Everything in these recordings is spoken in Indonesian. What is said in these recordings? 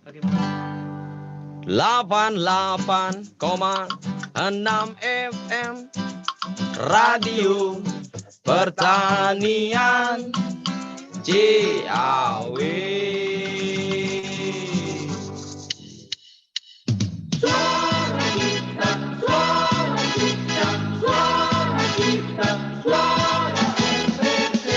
Oke, 88,6 FM Radio Pertanian Ciawi. Suara kita, suara kita, suara kita, suara FPC.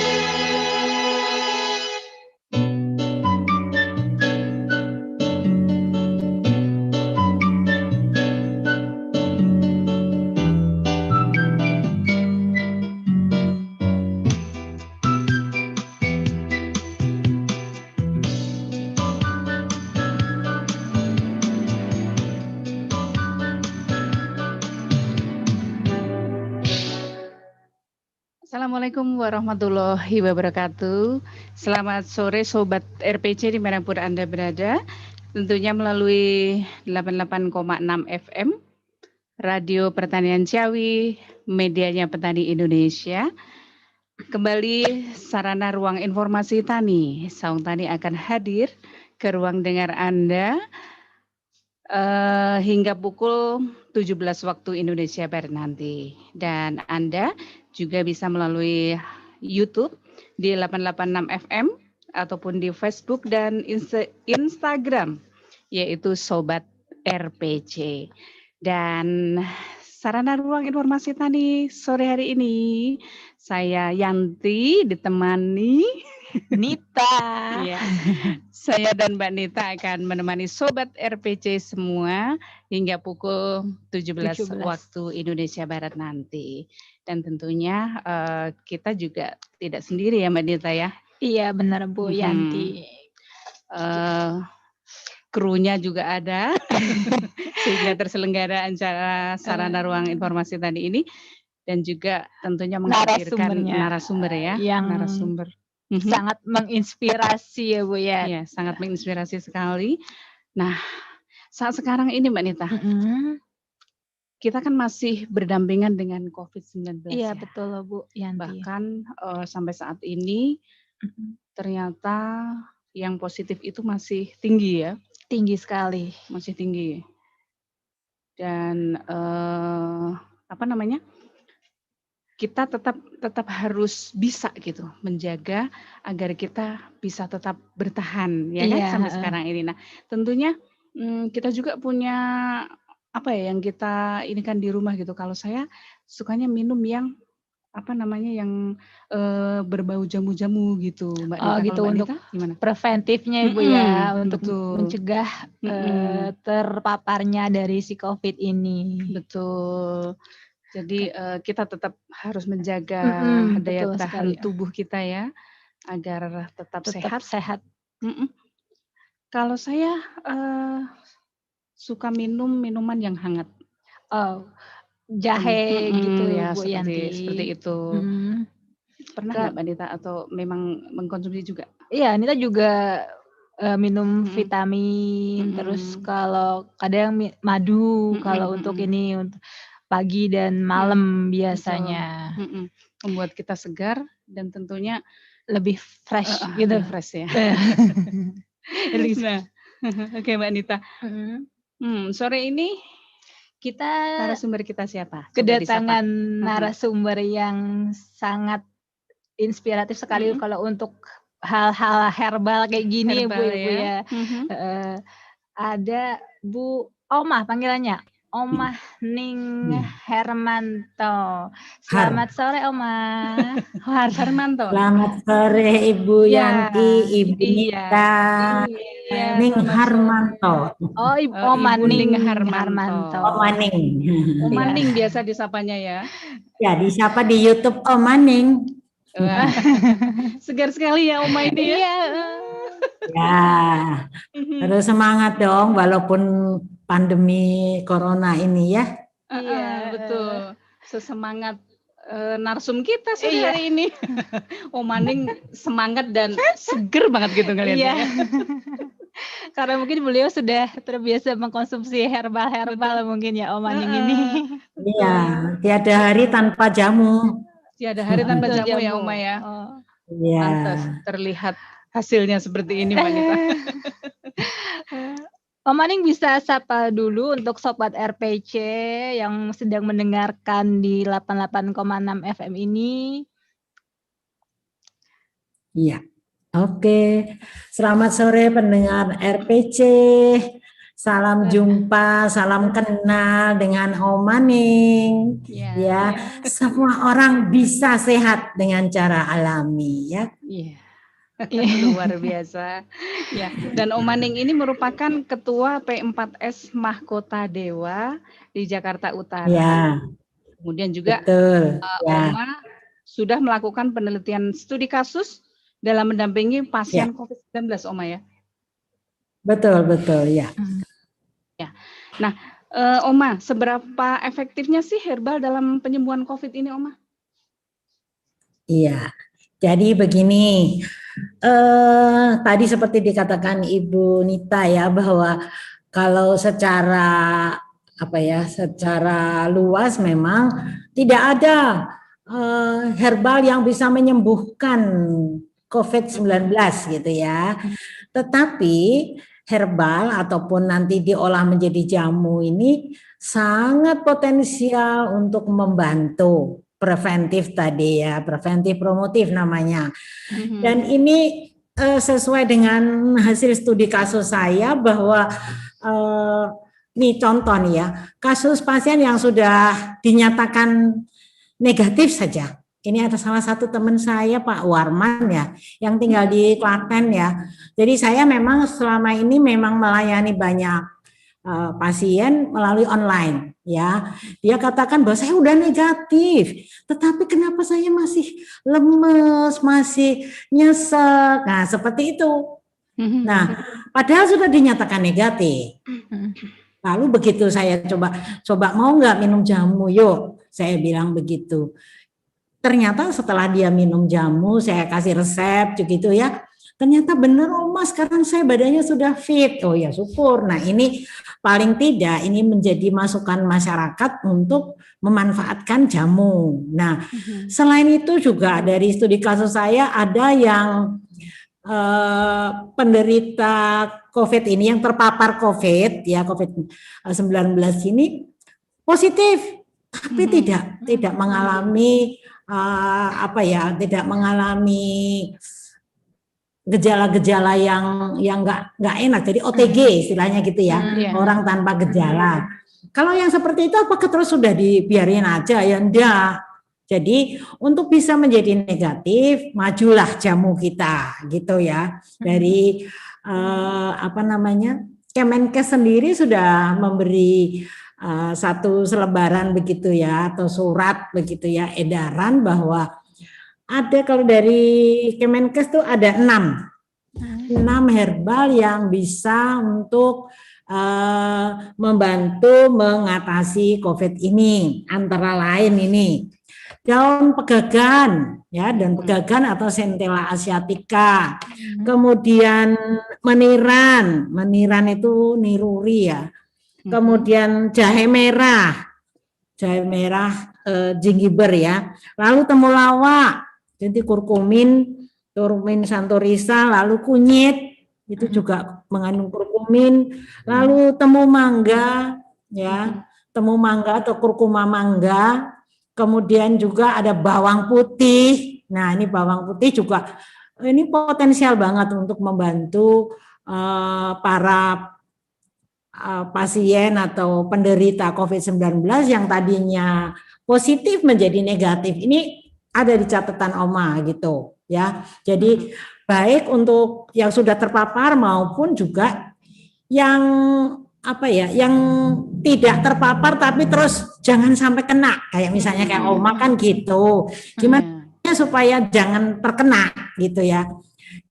Assalamualaikum warahmatullahi wabarakatuh. Selamat sore Sobat RPC dimanapun Anda berada. Tentunya melalui 88,6 FM Radio Pertanian Ciawi, medianya Petani Indonesia. Kembali sarana ruang informasi tani. Saung Tani akan hadir ke ruang dengar Anda hingga pukul 17 waktu Indonesia Barat nanti. Dan Anda juga bisa melalui YouTube di 886 FM ataupun di Facebook dan Instagram yaitu Sobat RPC. Dan sarana ruang informasi tani sore hari ini saya Yanti ditemani Nita. Ya. Saya dan Mbak Nita akan menemani Sobat RPC semua hingga pukul 17 waktu Indonesia Barat nanti. Dan tentunya kita juga tidak sendiri ya Mbak Nita ya. Iya benar Bu Yanti. Krunya juga ada sehingga terselenggara acara sarana ruang informasi tadi ini. Dan juga tentunya menghadirkan narasumber ya. Narasumber. Sangat menginspirasi ya Bu ya. Iya, sangat menginspirasi sekali. Nah, saat sekarang ini Mbak Nita, kita kan masih berdampingan dengan COVID-19. Iya, betul Bu Yanti. Bahkan sampai saat ini ternyata yang positif itu masih tinggi ya. Tinggi sekali. Masih tinggi. Dan kita tetap harus bisa gitu menjaga agar kita bisa tetap bertahan ya kan sampai sekarang ini. Nah, tentunya kita juga punya yang kita ini kan di rumah gitu. Kalau saya sukanya minum yang yang berbau jamu-jamu gitu, Mbak Nita. Gitu Mbak untuk Nita, gimana? Preventifnya Ibu ya, untuk mencegah terpaparnya dari si COVID ini. Betul. Jadi kita tetap harus menjaga daya tahan tubuh kita ya, agar tetap sehat. Kalau saya suka minum minuman yang hangat. Jahe gitu ya, Bu seperti itu. Pernah nggak Mbak Nita atau memang mengkonsumsi juga? Iya, Nita juga minum vitamin, terus kalau kadang madu, kalau untuk ini untuk pagi dan malam biasanya. Membuat kita segar dan tentunya lebih fresh gitu. Lebih fresh ya. Nah, oke Mbak Nita. Sore ini narasumber kita siapa? Kedatangan narasumber yang sangat inspiratif sekali kalau untuk hal-hal herbal kayak gini Bu ya. Ada Bu Omah panggilannya. Omah Ning Hermanto. Selamat sore Omah. Hermanto. Selamat sore Ibu Yanti, Ibu Nita. Ning Hermanto. Oh, Omah Ning Hermanto. Omah Ning. Omah Ning biasa disapanya ya. Ya, disapa di YouTube Omah Ning. Segar sekali ya Omah ini ya. Ya, terus semangat dong walaupun pandemi corona ini ya. Iya, betul. Sesemangat narsum kita hari ini. Omah Ning semangat dan seger banget gitu ngeliatnya. Iya. Karena mungkin beliau sudah terbiasa mengkonsumsi herbal mungkin ya Omah Ning ini. Iya, tiada hari tanpa jamu. Tiada hari tanpa jamu ya Omah ya. Iya. Pantas terlihat hasilnya seperti ini Mbak Nita. Om Aning bisa sapa dulu untuk Sobat RPC yang sedang mendengarkan di 88,6 FM ini. Iya. Oke. Selamat sore pendengar RPC. Salam jumpa, salam kenal dengan Om Aning. Ya, semua orang bisa sehat dengan cara alami ya. Iya. Luar biasa. Ya, dan Om Aning ini merupakan Ketua P4S Mahkota Dewa di Jakarta Utara. Ya. Kemudian juga betul. Oma sudah melakukan penelitian studi kasus dalam mendampingi pasien COVID-19, Oma ya. Betul, ya. Ya. Nah, Oma, seberapa efektifnya sih herbal dalam penyembuhan COVID ini, Oma? Iya. Jadi begini, tadi seperti dikatakan Ibu Nita ya, bahwa kalau secara luas memang tidak ada herbal yang bisa menyembuhkan COVID-19 gitu ya. Tetapi herbal ataupun nanti diolah menjadi jamu ini sangat potensial untuk membantu preventif tadi ya, preventif promotif namanya. Dan ini sesuai dengan hasil studi kasus saya bahwa ini contoh nih ya, kasus pasien yang sudah dinyatakan negatif saja. Ini ada salah satu teman saya Pak Warman ya, yang tinggal di Klaten ya. Jadi saya memang selama ini memang melayani banyak pasien melalui online ya. Dia katakan bahwa saya udah negatif, tetapi kenapa saya masih lemes, masih nyesek. Nah, seperti itu. Nah, padahal sudah dinyatakan negatif. Lalu begitu saya coba mau nggak minum jamu, yuk. Saya bilang begitu. Ternyata setelah dia minum jamu, saya kasih resep gitu ya. Ternyata benar, oh Mas, sekarang saya badannya sudah fit. Oh ya syukur. Nah ini paling tidak ini menjadi masukan masyarakat untuk memanfaatkan jamu. Nah selain itu juga dari studi kasus saya ada yang penderita COVID ini, yang terpapar COVID ya, COVID-19 ini positif, tapi tidak mengalami tidak mengalami gejala-gejala yang nggak enak, jadi OTG istilahnya gitu ya, orang tanpa gejala. Kalau yang seperti itu apakah terus sudah dibiarin aja? Ya enggak. Jadi untuk bisa menjadi negatif, majulah jamu kita gitu ya. Dari Kemenkes sendiri sudah memberi satu selebaran begitu ya, atau surat begitu ya, edaran bahwa ada, kalau dari Kemenkes tuh ada 6 herbal yang bisa untuk membantu mengatasi COVID ini. Antara lain ini daun pegagan ya, daun pegagan atau Centella asiatica. Kemudian meniran itu niruri ya. Kemudian jahe merah gingiber ya. Lalu temulawak, jadi kurkumin santorisa, lalu kunyit itu juga mengandung kurkumin, lalu temu mangga ya, temu mangga atau kurkuma mangga, kemudian juga ada bawang putih. Nah ini bawang putih juga ini potensial banget untuk membantu para pasien atau penderita COVID-19 yang tadinya positif menjadi negatif. Ini ada di catatan Oma gitu ya. Jadi baik untuk yang sudah terpapar maupun juga yang yang tidak terpapar tapi terus jangan sampai kena, kayak misalnya kayak Oma kan gitu. Gimana supaya jangan terkena gitu ya.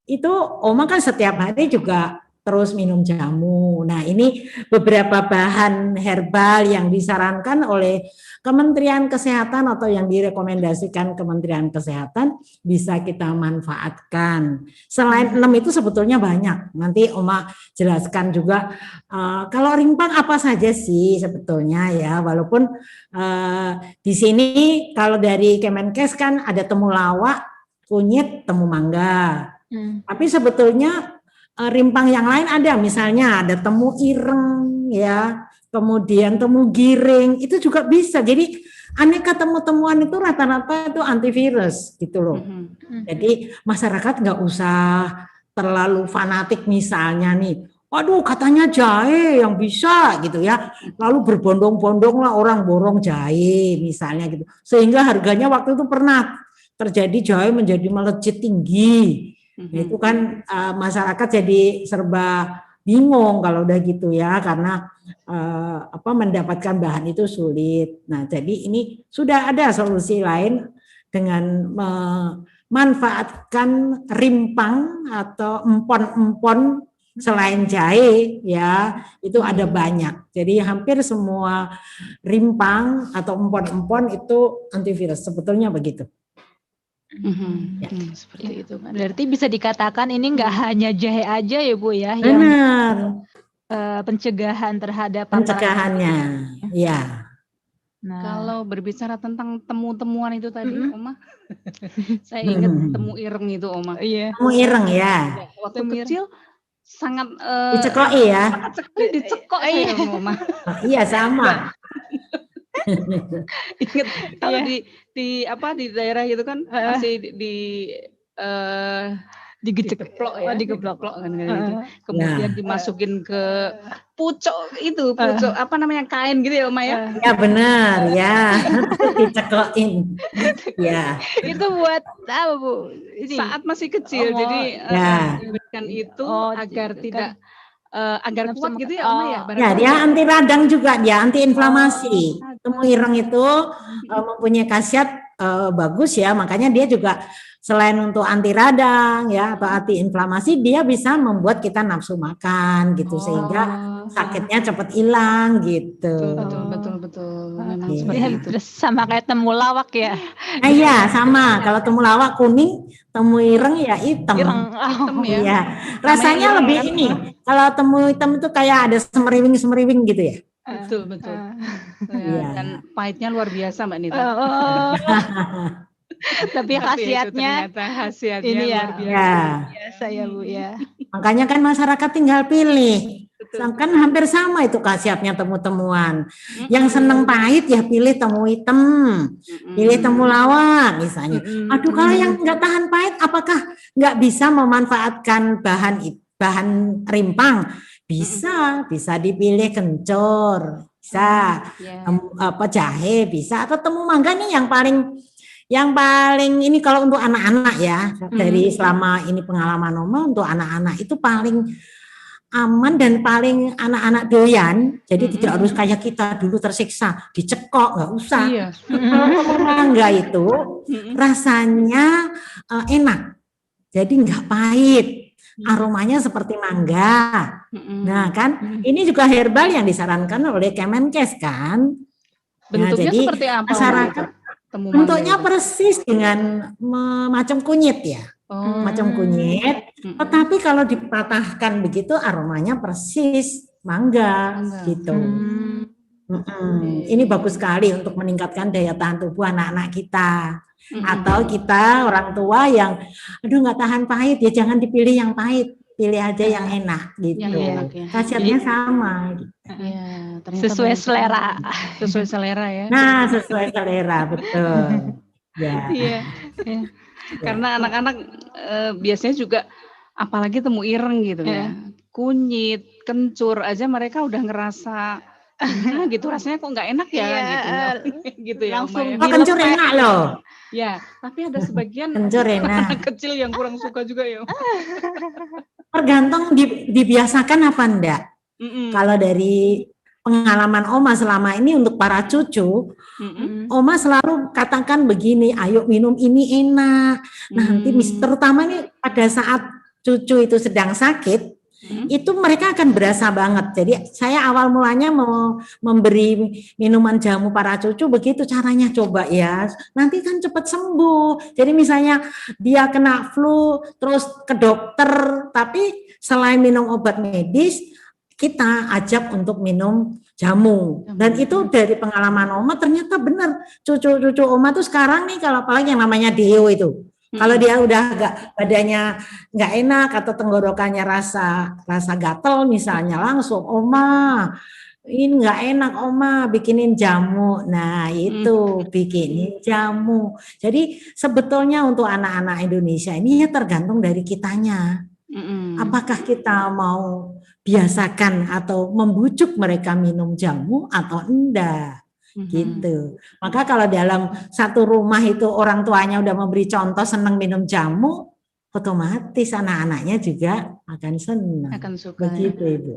Itu Oma kan setiap hari juga terus minum jamu. Nah ini beberapa bahan herbal yang disarankan oleh Kementerian Kesehatan atau yang direkomendasikan Kementerian Kesehatan bisa kita manfaatkan. Selain 6 itu sebetulnya banyak. Nanti Oma jelaskan juga kalau rimpang apa saja sih sebetulnya ya. Walaupun di sini kalau dari Kemenkes kan ada temulawak, kunyit, temu mangga. Tapi sebetulnya rimpang yang lain ada, misalnya ada temu ireng ya, kemudian temu giring, itu juga bisa. Jadi aneka temu-temuan itu rata-rata itu antivirus gitu loh. Jadi masyarakat nggak usah terlalu fanatik misalnya nih, waduh katanya jahe yang bisa gitu ya, lalu berbondong-bondong lah orang borong jahe misalnya gitu, sehingga harganya waktu itu pernah terjadi jahe menjadi melejit tinggi. Itu kan masyarakat jadi serba bingung kalau udah gitu ya, karena mendapatkan bahan itu sulit. Nah, jadi ini sudah ada solusi lain dengan memanfaatkan rimpang atau empon-empon selain jahe ya, itu ada banyak. Jadi hampir semua rimpang atau empon-empon itu antivirus, sebetulnya begitu. Seperti itu kan. Berarti bisa dikatakan ini nggak hanya jahe aja ya Bu ya, yang Benar, pencegahan terhadap pencegahannya, ya. Nah, Kalau berbicara tentang temu-temuan itu tadi, Oma, saya ingat temu ireng itu, Oma. iya. Temu ireng ya, Waktu Temu ireng. kecil sangat dicekoki ya. sangat sekali dicekok saya, Oma. Iya sama. Ingat kalau Iya. di daerah itu kan masih digeplok ya, digeplok. kan gitu. Kemudian dimasukin ke pucuk apa namanya, kain gitu ya, Oma ya. Ya benar ya, dicekokin. Ya. Itu buat apa Bu? Ini. Saat masih kecil, Oh, jadi ya. diberikan itu Oh, agar kan. tidak agar Nafsu kuat makan. gitu ya, Oma ya. Ya, barangkali dia anti radang juga, dia anti inflamasi. Oh. Temu ireng itu mempunyai khasiat bagus ya, makanya dia juga selain untuk anti radang ya atau anti inflamasi, dia bisa membuat kita nafsu makan gitu, sehingga sakitnya cepat hilang gitu. Betul. Memang Iya. seperti itu. Terus sama kayak temu lawak ya. Nah, iya sama, kalau temu lawak kuning, temu ireng ya hitam. Ireng. Hitam ya. Iya, rasanya ireng lebih kan? ini. Kalau temu hitam itu kayak ada semeriwing gitu ya. Betul. Ya, Iya. dan pahitnya luar biasa, Mbak Nita. Tapi Tapi itu khasiatnya ternyata khasiatnya ini ya. luar biasa. Ya, biasa ya Bu ya. makanya kan masyarakat tinggal pilih. Kan hampir sama itu khasiatnya temu-temuan. Yang seneng pahit ya pilih temu hitam, pilih temu lawak misalnya. Aduh, kalau yang nggak tahan pahit, apakah nggak bisa memanfaatkan bahan rimpang? Bisa dipilih kencur, bisa jahe, bisa, atau temu mangga nih yang paling ini kalau untuk anak-anak ya, dari selama ini pengalaman Oma untuk anak-anak itu paling aman dan paling anak-anak doyan. Jadi tidak harus kayak kita dulu tersiksa dicekok, nggak usah. Iya. Kalau temu mangga itu rasanya enak, jadi nggak pahit, aromanya seperti mangga. Nah kan ini juga herbal yang disarankan oleh Kemenkes kan. Bentuknya jadi seperti apa? masyarakat Temu bentuknya mangga itu? persis dengan macam kunyit ya, macam kunyit. Tetapi kalau dipatahkan begitu aromanya persis mangga. Gitu. Ini bagus sekali untuk meningkatkan daya tahan tubuh anak-anak kita. Atau kita orang tua yang aduh nggak tahan pahit, ya jangan dipilih yang pahit, pilih aja yang enak gitu. Yang enak, ya. Khasiatnya sama. Gitu. Iya, ternyata Sesuai banyak selera. sekali. Sesuai selera ya. Nah, sesuai selera, betul. Ya. Iya. Karena anak-anak biasanya juga apalagi temu ireng gitu ya. Kunyit, kencur aja mereka udah ngerasa gitu, rasanya kok nggak enak ya gitu. Gitu ya, langsung Oma ya. Oh, kencur enak loh. Ya, tapi ada sebagian Kencur enak. anak kecil yang kurang suka juga ya. Tergantung dibiasakan apa enggak. Kalau dari pengalaman Oma selama ini untuk para cucu, Oma selalu katakan begini, ayo minum ini enak. Nanti terutama nih pada saat cucu itu sedang sakit, itu mereka akan berasa banget. Jadi saya awal mulanya mau memberi minuman jamu para cucu begitu caranya, coba ya. Nanti kan cepat sembuh. Jadi misalnya dia kena flu terus ke dokter, tapi selain minum obat medis, kita ajak untuk minum jamu. Dan itu dari pengalaman Oma ternyata benar. Cucu-cucu Oma tuh sekarang nih kalau apalagi yang namanya Deo itu. Kalau dia udah badannya nggak enak atau tenggorokannya rasa gatel misalnya, langsung Oma ini nggak enak Oma, bikinin jamu. Nah itu bikinin jamu. Jadi sebetulnya untuk anak-anak Indonesia ini ya tergantung dari kitanya. Apakah kita mau biasakan atau membujuk mereka minum jamu atau enggak, gitu. Maka kalau dalam satu rumah itu orang tuanya udah memberi contoh senang minum jamu, otomatis anak-anaknya juga akan senang. Akan suka. Begitu Ibu.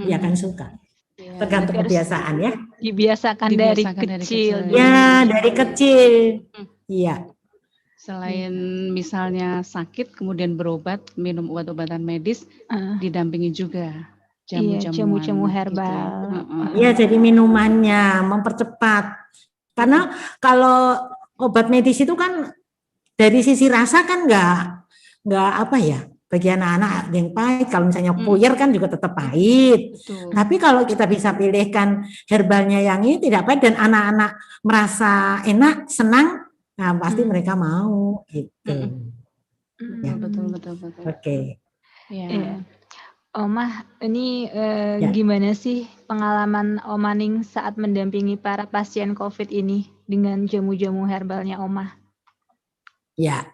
Dia akan suka. Ya, Tergantung kebiasaan ya. Dibiasakan dari kecil. Ya, dari kecil. Iya. Selain misalnya sakit kemudian berobat, minum obat-obatan medis, didampingi juga jamu-jamu herbal. Iya, jadi minumannya mempercepat. Karena kalau obat medis itu kan dari sisi rasa kan nggak apa ya, bagi anak-anak yang pahit. Kalau misalnya puyer kan juga tetap pahit. Betul. Tapi kalau kita bisa pilihkan herbalnya yang ini tidak pahit dan anak-anak merasa enak, senang, nah pasti mereka mau gitu. Ya, betul. Oke. Ya. Oma, ini gimana sih pengalaman Oma Ning saat mendampingi para pasien COVID ini dengan jamu-jamu herbalnya Oma? Ya,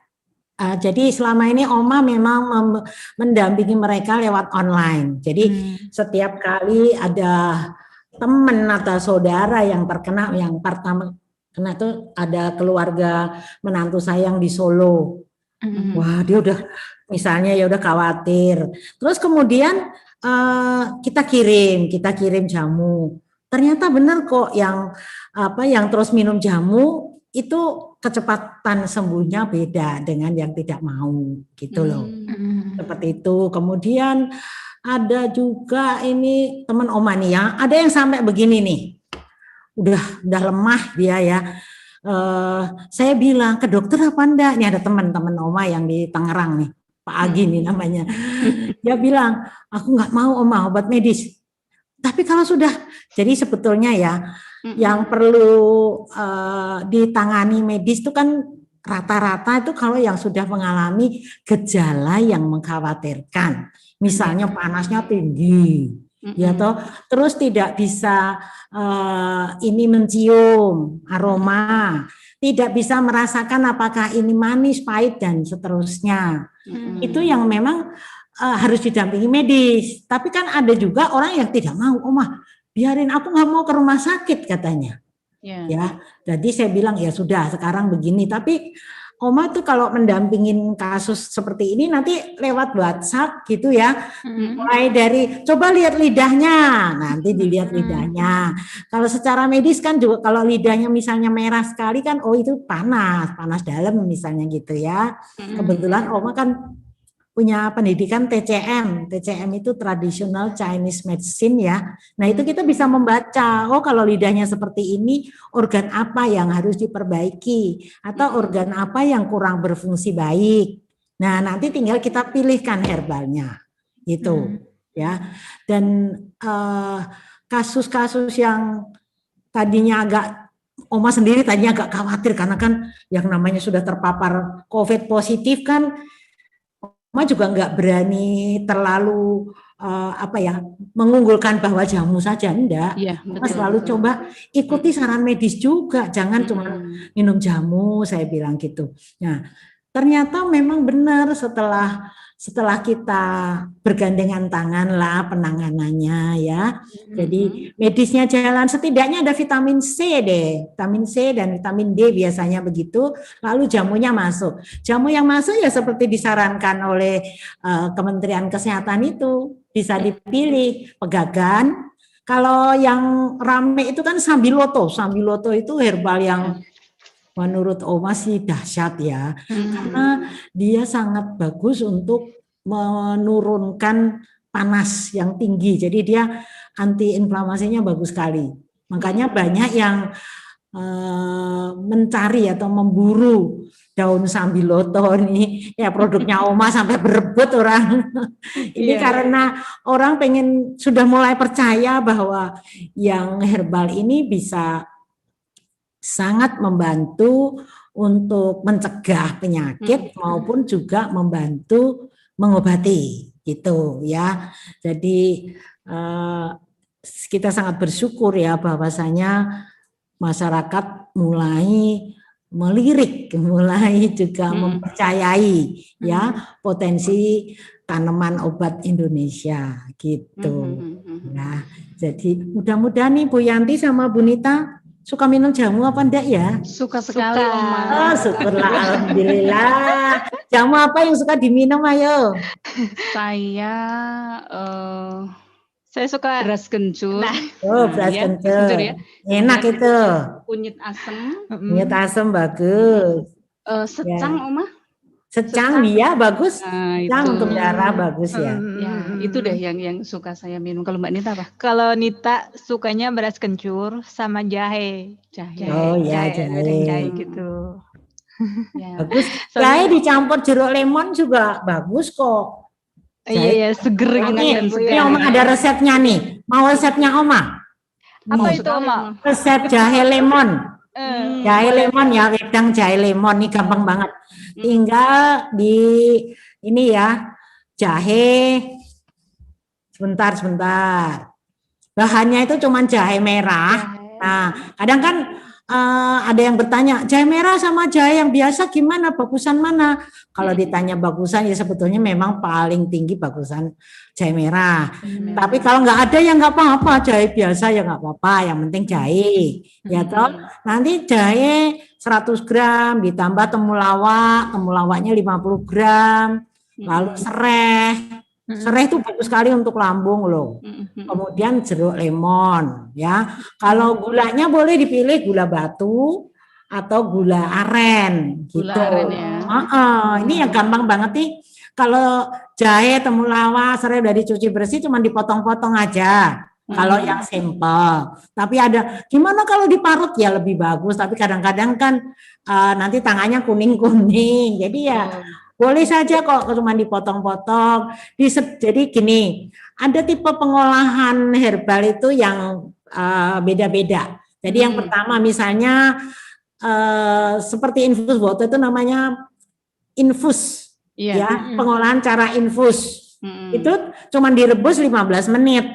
jadi selama ini Oma memang mendampingi mereka lewat online. Jadi setiap kali ada teman atau saudara yang terkena, yang pertama kena itu ada keluarga menantu saya yang di Solo. Wah, dia udah misalnya ya udah khawatir. Terus kemudian kita kirim jamu. Ternyata benar kok yang terus minum jamu itu kecepatan sembuhnya beda dengan yang tidak mau gitu loh. Seperti itu. Kemudian ada juga ini teman Oma nih ya, ada yang sampai begini nih. Udah lemah dia ya. Saya bilang ke dokter apa enggak? Ini ada teman-teman Oma yang di Tangerang nih, Pak Agi nih namanya. Dia bilang, aku nggak mau Oma obat medis. Tapi kalau sudah, jadi sebetulnya ya yang perlu ditangani medis itu kan rata-rata itu kalau yang sudah mengalami gejala yang mengkhawatirkan, misalnya panasnya tinggi, ya toh, terus tidak bisa ini mencium aroma, tidak bisa merasakan apakah ini manis, pahit dan seterusnya. Itu yang memang harus didampingi medis. Tapi kan ada juga orang yang tidak mau, Oma, biarin aku nggak mau ke rumah sakit katanya. Ya, jadi saya bilang ya sudah sekarang begini. Tapi Oma tuh kalau mendampingin kasus seperti ini nanti lewat WhatsApp gitu ya. Mulai dari coba lihat lidahnya, nanti dilihat lidahnya. Kalau secara medis kan juga kalau lidahnya misalnya merah sekali kan, oh itu panas dalam misalnya gitu ya. Kebetulan Oma kan punya pendidikan TCM itu Traditional Chinese Medicine ya. Nah itu kita bisa membaca, oh kalau lidahnya seperti ini, organ apa yang harus diperbaiki, atau organ apa yang kurang berfungsi baik. Nah nanti tinggal kita pilihkan herbalnya, gitu ya. Dan kasus-kasus yang tadinya agak Oma sendiri tadinya agak khawatir karena kan yang namanya sudah terpapar COVID positif kan. Oma juga nggak berani terlalu mengunggulkan bahwa jamu saja, enggak. Oma selalu coba ikuti saran medis juga, jangan cuma minum jamu, saya bilang gitu. Nah, ternyata memang benar setelah kita bergandengan tangan lah penanganannya ya. Jadi medisnya jalan, setidaknya ada vitamin C dan vitamin D biasanya begitu. Lalu jamunya masuk. Jamu yang masuk ya seperti disarankan oleh Kementerian Kesehatan itu bisa dipilih pegagan. Kalau yang rame itu kan sambiloto itu herbal yang menurut Oma sih dahsyat ya, karena dia sangat bagus untuk menurunkan panas yang tinggi. Jadi dia anti inflamasinya bagus sekali. Makanya banyak yang mencari atau memburu daun sambiloto nih. Ya produknya Oma sampai berebut orang. Ini karena orang sudah mulai percaya bahwa yang herbal ini bisa sangat membantu untuk mencegah penyakit maupun juga membantu mengobati gitu ya. Jadi kita sangat bersyukur ya bahwasanya masyarakat mulai melirik, mulai juga mempercayai ya potensi tanaman obat Indonesia gitu. Nah, jadi mudah-mudahan nih Bu Yanti sama Bu Nita suka minum jamu apa enggak ya? Suka sekali Oma. Oh, syukurlah, alhamdulillah. Jamu apa yang suka diminum, ayo? Saya suka beras kencur. Oh, beras kencur. Ya. Enak itu. Kunyit asem. Kunyit asem bagus. Secang, Oma. Secang dia bagus. Nah, secang untuk darah bagus ya. Ya, itu deh yang suka saya minum. Kalau Mbak Nita apa? Kalau Nita sukanya beras kencur sama jahe. Oh ya, jahe gitu. Ya. Bagus. Jahe dicampur jeruk lemon juga bagus kok. Iya, seger gitu Ini, kan Bu ini ya. Oma ada resepnya nih. Mau resepnya Oma? Apa itu Oma? Resep jahe lemon. Jahe lemon ya, wedang jahe lemon ini gampang banget. Tinggal di ini ya, jahe. Sebentar. Bahannya itu cuma jahe merah. Nah, kadang kan ada yang bertanya, jahe merah sama jahe yang biasa gimana, bagusan mana? Kalau ditanya bagusan ya sebetulnya memang paling tinggi bagusan jahe merah. Tapi kalau nggak ada ya nggak apa-apa, jahe biasa ya nggak apa-apa, yang penting jahe. Ya toh, nanti jahe 100 gram ditambah temulawaknya 50 gram, lalu serai. Serai itu bagus sekali untuk lambung loh. Kemudian jeruk lemon ya. Kalau gulanya boleh dipilih gula batu atau gula aren gitu. Gula aren ya. Ini yang gampang banget nih. Kalau jahe, temulawak, serai udah dicuci bersih cuma dipotong-potong aja. Kalau yang simple. Tapi ada gimana kalau diparut ya lebih bagus, tapi kadang-kadang kan nanti tangannya kuning-kuning. Jadi ya boleh saja kok cuma dipotong-potong. Jadi gini, ada tipe pengolahan herbal itu yang beda-beda. Jadi yang pertama misalnya seperti infus water itu namanya infus. Ya, pengolahan cara infus. Itu cuma direbus 15 menit.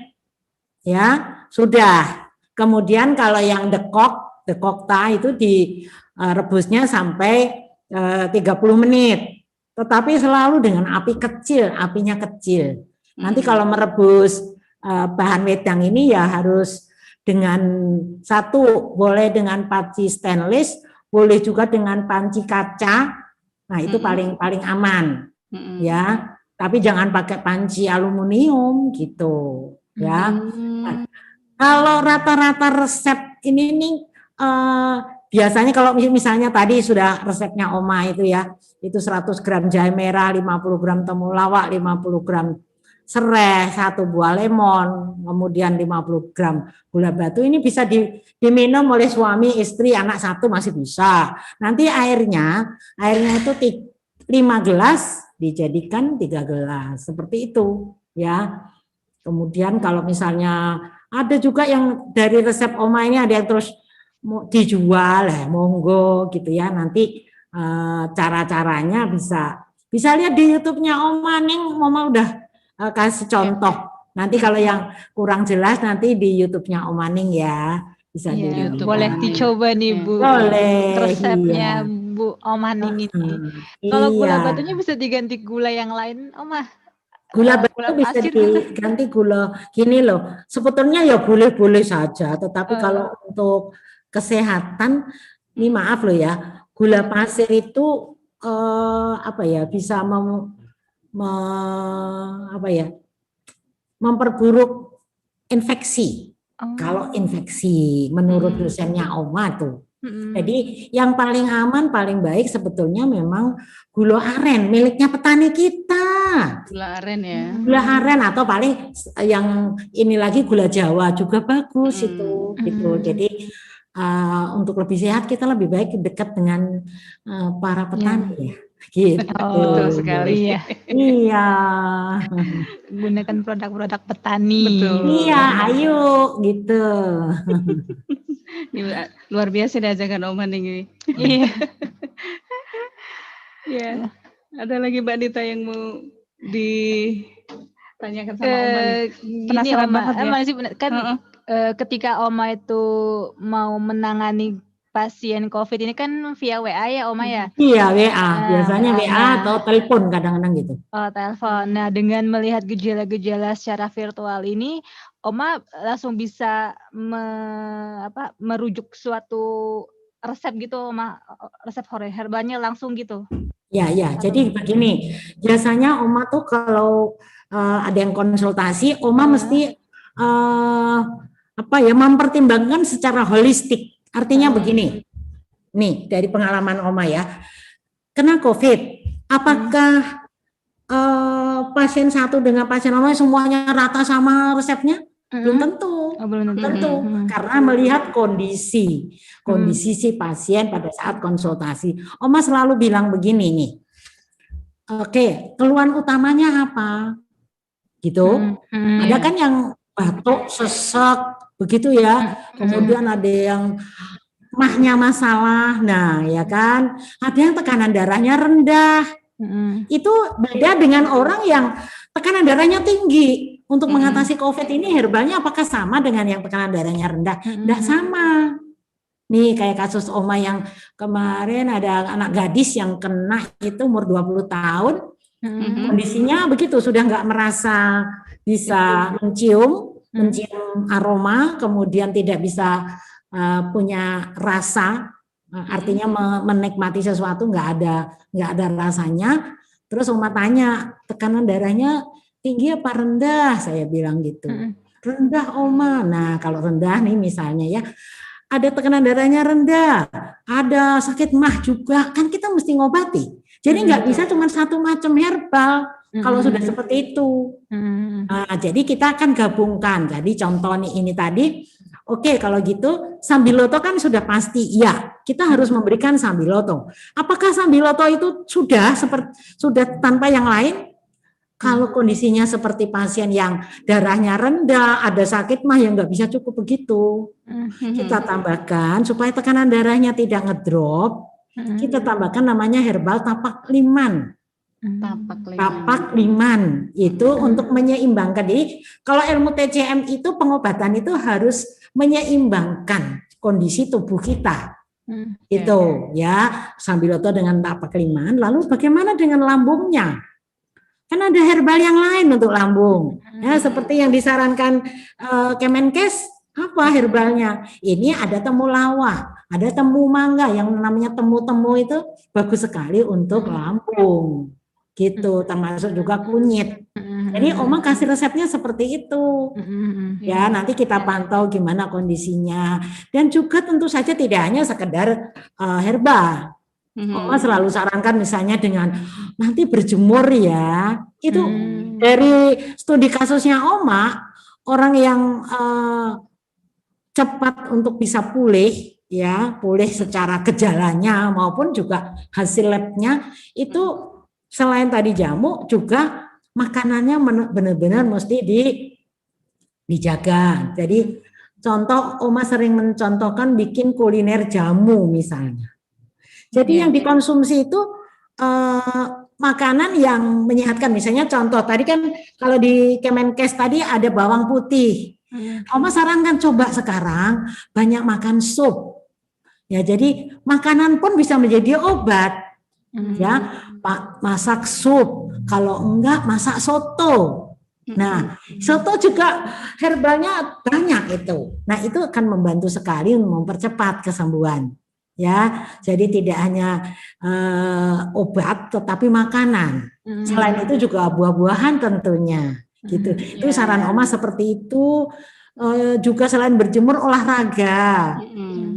Ya, sudah. Kemudian kalau yang dekokta itu direbusnya sampai 30 menit. Tetapi selalu dengan api kecil, apinya kecil. Nanti kalau merebus bahan wedang ini ya harus dengan boleh dengan panci stainless, boleh juga dengan panci kaca. Nah, itu paling aman. Ya. Tapi jangan pakai panci aluminium gitu, ya. Nah, kalau rata-rata resep ini nih biasanya kalau misalnya tadi sudah resepnya Oma itu ya, itu 100 gram jahe merah, 50 gram temulawak, 50 gram serai, 1 buah lemon, kemudian 50 gram gula batu. Ini bisa diminum oleh suami, istri, anak 1 masih bisa. Nanti airnya itu 5 gelas dijadikan 3 gelas, seperti itu ya. Kemudian kalau misalnya ada juga yang dari resep Oma ini ada yang terus mau dijual ya, monggo gitu ya. Nanti cara-caranya bisa lihat di YouTube-nya Oma nih. Oma udah kasih contoh. Nanti kalau yang kurang jelas nanti di YouTube-nya Oma Ning ya. Bisa dilihat. Boleh dicoba nih Bu. Boleh. Resepnya Bu Oma Ning ini. Kalau gula batunya bisa diganti gula yang lain, Oma? Gula batu bisa diganti gula gini loh. Sebetulnya ya boleh-boleh saja, tetapi kalau untuk kesehatan ini maaf loh ya, gula pasir itu bisa memperburuk infeksi. Kalau infeksi menurut dosennya Oma tuh. Jadi yang paling aman, paling baik sebetulnya memang gula aren miliknya petani kita. Gula aren ya. Gula aren atau paling yang ini lagi gula Jawa juga bagus itu gitu. Jadi untuk lebih sehat kita lebih baik dekat dengan para petani ya. Gitu. Betul sekali ya. Iya. Gunakan produk-produk petani. Betul. Iya, ayo gitu. Luar biasa diajarkan Oma ini. Iya. Ya, ada lagi Mbak Dita yang mau ditanyakan sama Oma nih. Gini Penasaran Oma, banget ya. masih kan Heeh. ketika Oma itu mau menangani pasien COVID ini kan via WA ya Oma ya. Iya, WA. Biasanya WA. WA atau telepon kadang-kadang gitu. Oh, telepon. Nah, dengan melihat gejala-gejala secara virtual ini, Oma langsung bisa merujuk suatu resep gitu, Oma, resep herbalnya langsung gitu. Ya, jadi begini, biasanya Oma tuh kalau ada yang konsultasi, Oma mesti mempertimbangkan secara holistik. Artinya begini, nih dari pengalaman Oma ya, kena COVID, apakah pasien satu dengan pasien Oma semuanya rata sama resepnya? Belum tentu. Belum tentu. Karena melihat kondisi si pasien pada saat konsultasi. Oma selalu bilang begini nih. Oke, keluhan utamanya apa? Gitu. Ada kan yang batuk, sesek, begitu ya. Kemudian ada yang mahnya masalah. Nah, ya kan. Ada yang tekanan darahnya rendah. Itu beda dengan orang yang tekanan darahnya tinggi. Untuk mengatasi COVID ini herbalnya apakah sama dengan yang tekanan darahnya rendah? Tidak sama. Nih kayak kasus Oma yang kemarin ada anak gadis yang kena itu umur 20 tahun. Kondisinya begitu, sudah nggak merasa bisa mencium aroma, kemudian tidak bisa punya rasa, artinya menikmati sesuatu nggak ada rasanya. Terus Oma tanya, tekanan darahnya tinggi apa rendah? Saya bilang gitu. Rendah Oma. Nah kalau rendah nih misalnya ya, ada tekanan darahnya rendah, ada sakit mah juga, kan kita mesti ngobati. Jadi nggak bisa cuma satu macam herbal kalau sudah seperti itu. Nah, jadi kita akan gabungkan. Jadi contoh nih ini tadi, oke kalau gitu Sambiloto kan sudah pasti, ya kita harus memberikan Sambiloto. Apakah Sambiloto itu sudah tanpa yang lain? Kalau kondisinya seperti pasien yang darahnya rendah, ada sakit mah yang nggak bisa cukup begitu. Kita tambahkan supaya tekanan darahnya tidak ngedrop, kita tambahkan namanya herbal tapak liman. Tapak liman itu untuk menyeimbangkan. Jadi kalau ilmu TCM itu pengobatan itu harus menyeimbangkan kondisi tubuh kita. Itu ya, Sambiloto dengan tapak liman. Lalu bagaimana dengan lambungnya? Kan ada herbal yang lain untuk lambung. Ya, seperti yang disarankan Kemenkes, apa herbalnya? Ini ada temulawak, ada temu mangga, yang namanya temu-temu itu bagus sekali untuk lambung. Gitu, termasuk juga kunyit. Jadi Oma kasih resepnya seperti itu. Ya, nanti kita pantau gimana kondisinya. Dan juga tentu saja tidak hanya sekedar herbal. Oma selalu sarankan misalnya dengan nanti berjemur ya. Itu dari studi kasusnya Oma, orang yang cepat untuk bisa pulih ya, pulih secara gejalanya maupun juga hasil labnya itu selain tadi jamu juga makanannya benar-benar mesti dijaga. Jadi contoh Oma sering mencontohkan bikin kuliner jamu misalnya. Jadi yang dikonsumsi itu makanan yang menyehatkan. Misalnya contoh tadi kan kalau di Kemenkes tadi ada bawang putih. Oma sarankan coba sekarang banyak makan sup. Ya jadi makanan pun bisa menjadi obat. Ya, masak sup. Kalau enggak masak soto. Nah, soto juga herbalnya banyak itu. Nah, itu akan membantu sekali mempercepat kesembuhan. Ya, jadi tidak hanya obat tetapi makanan. Selain itu juga buah-buahan tentunya, gitu. Itu saran Oma seperti itu. Juga selain berjemur olahraga,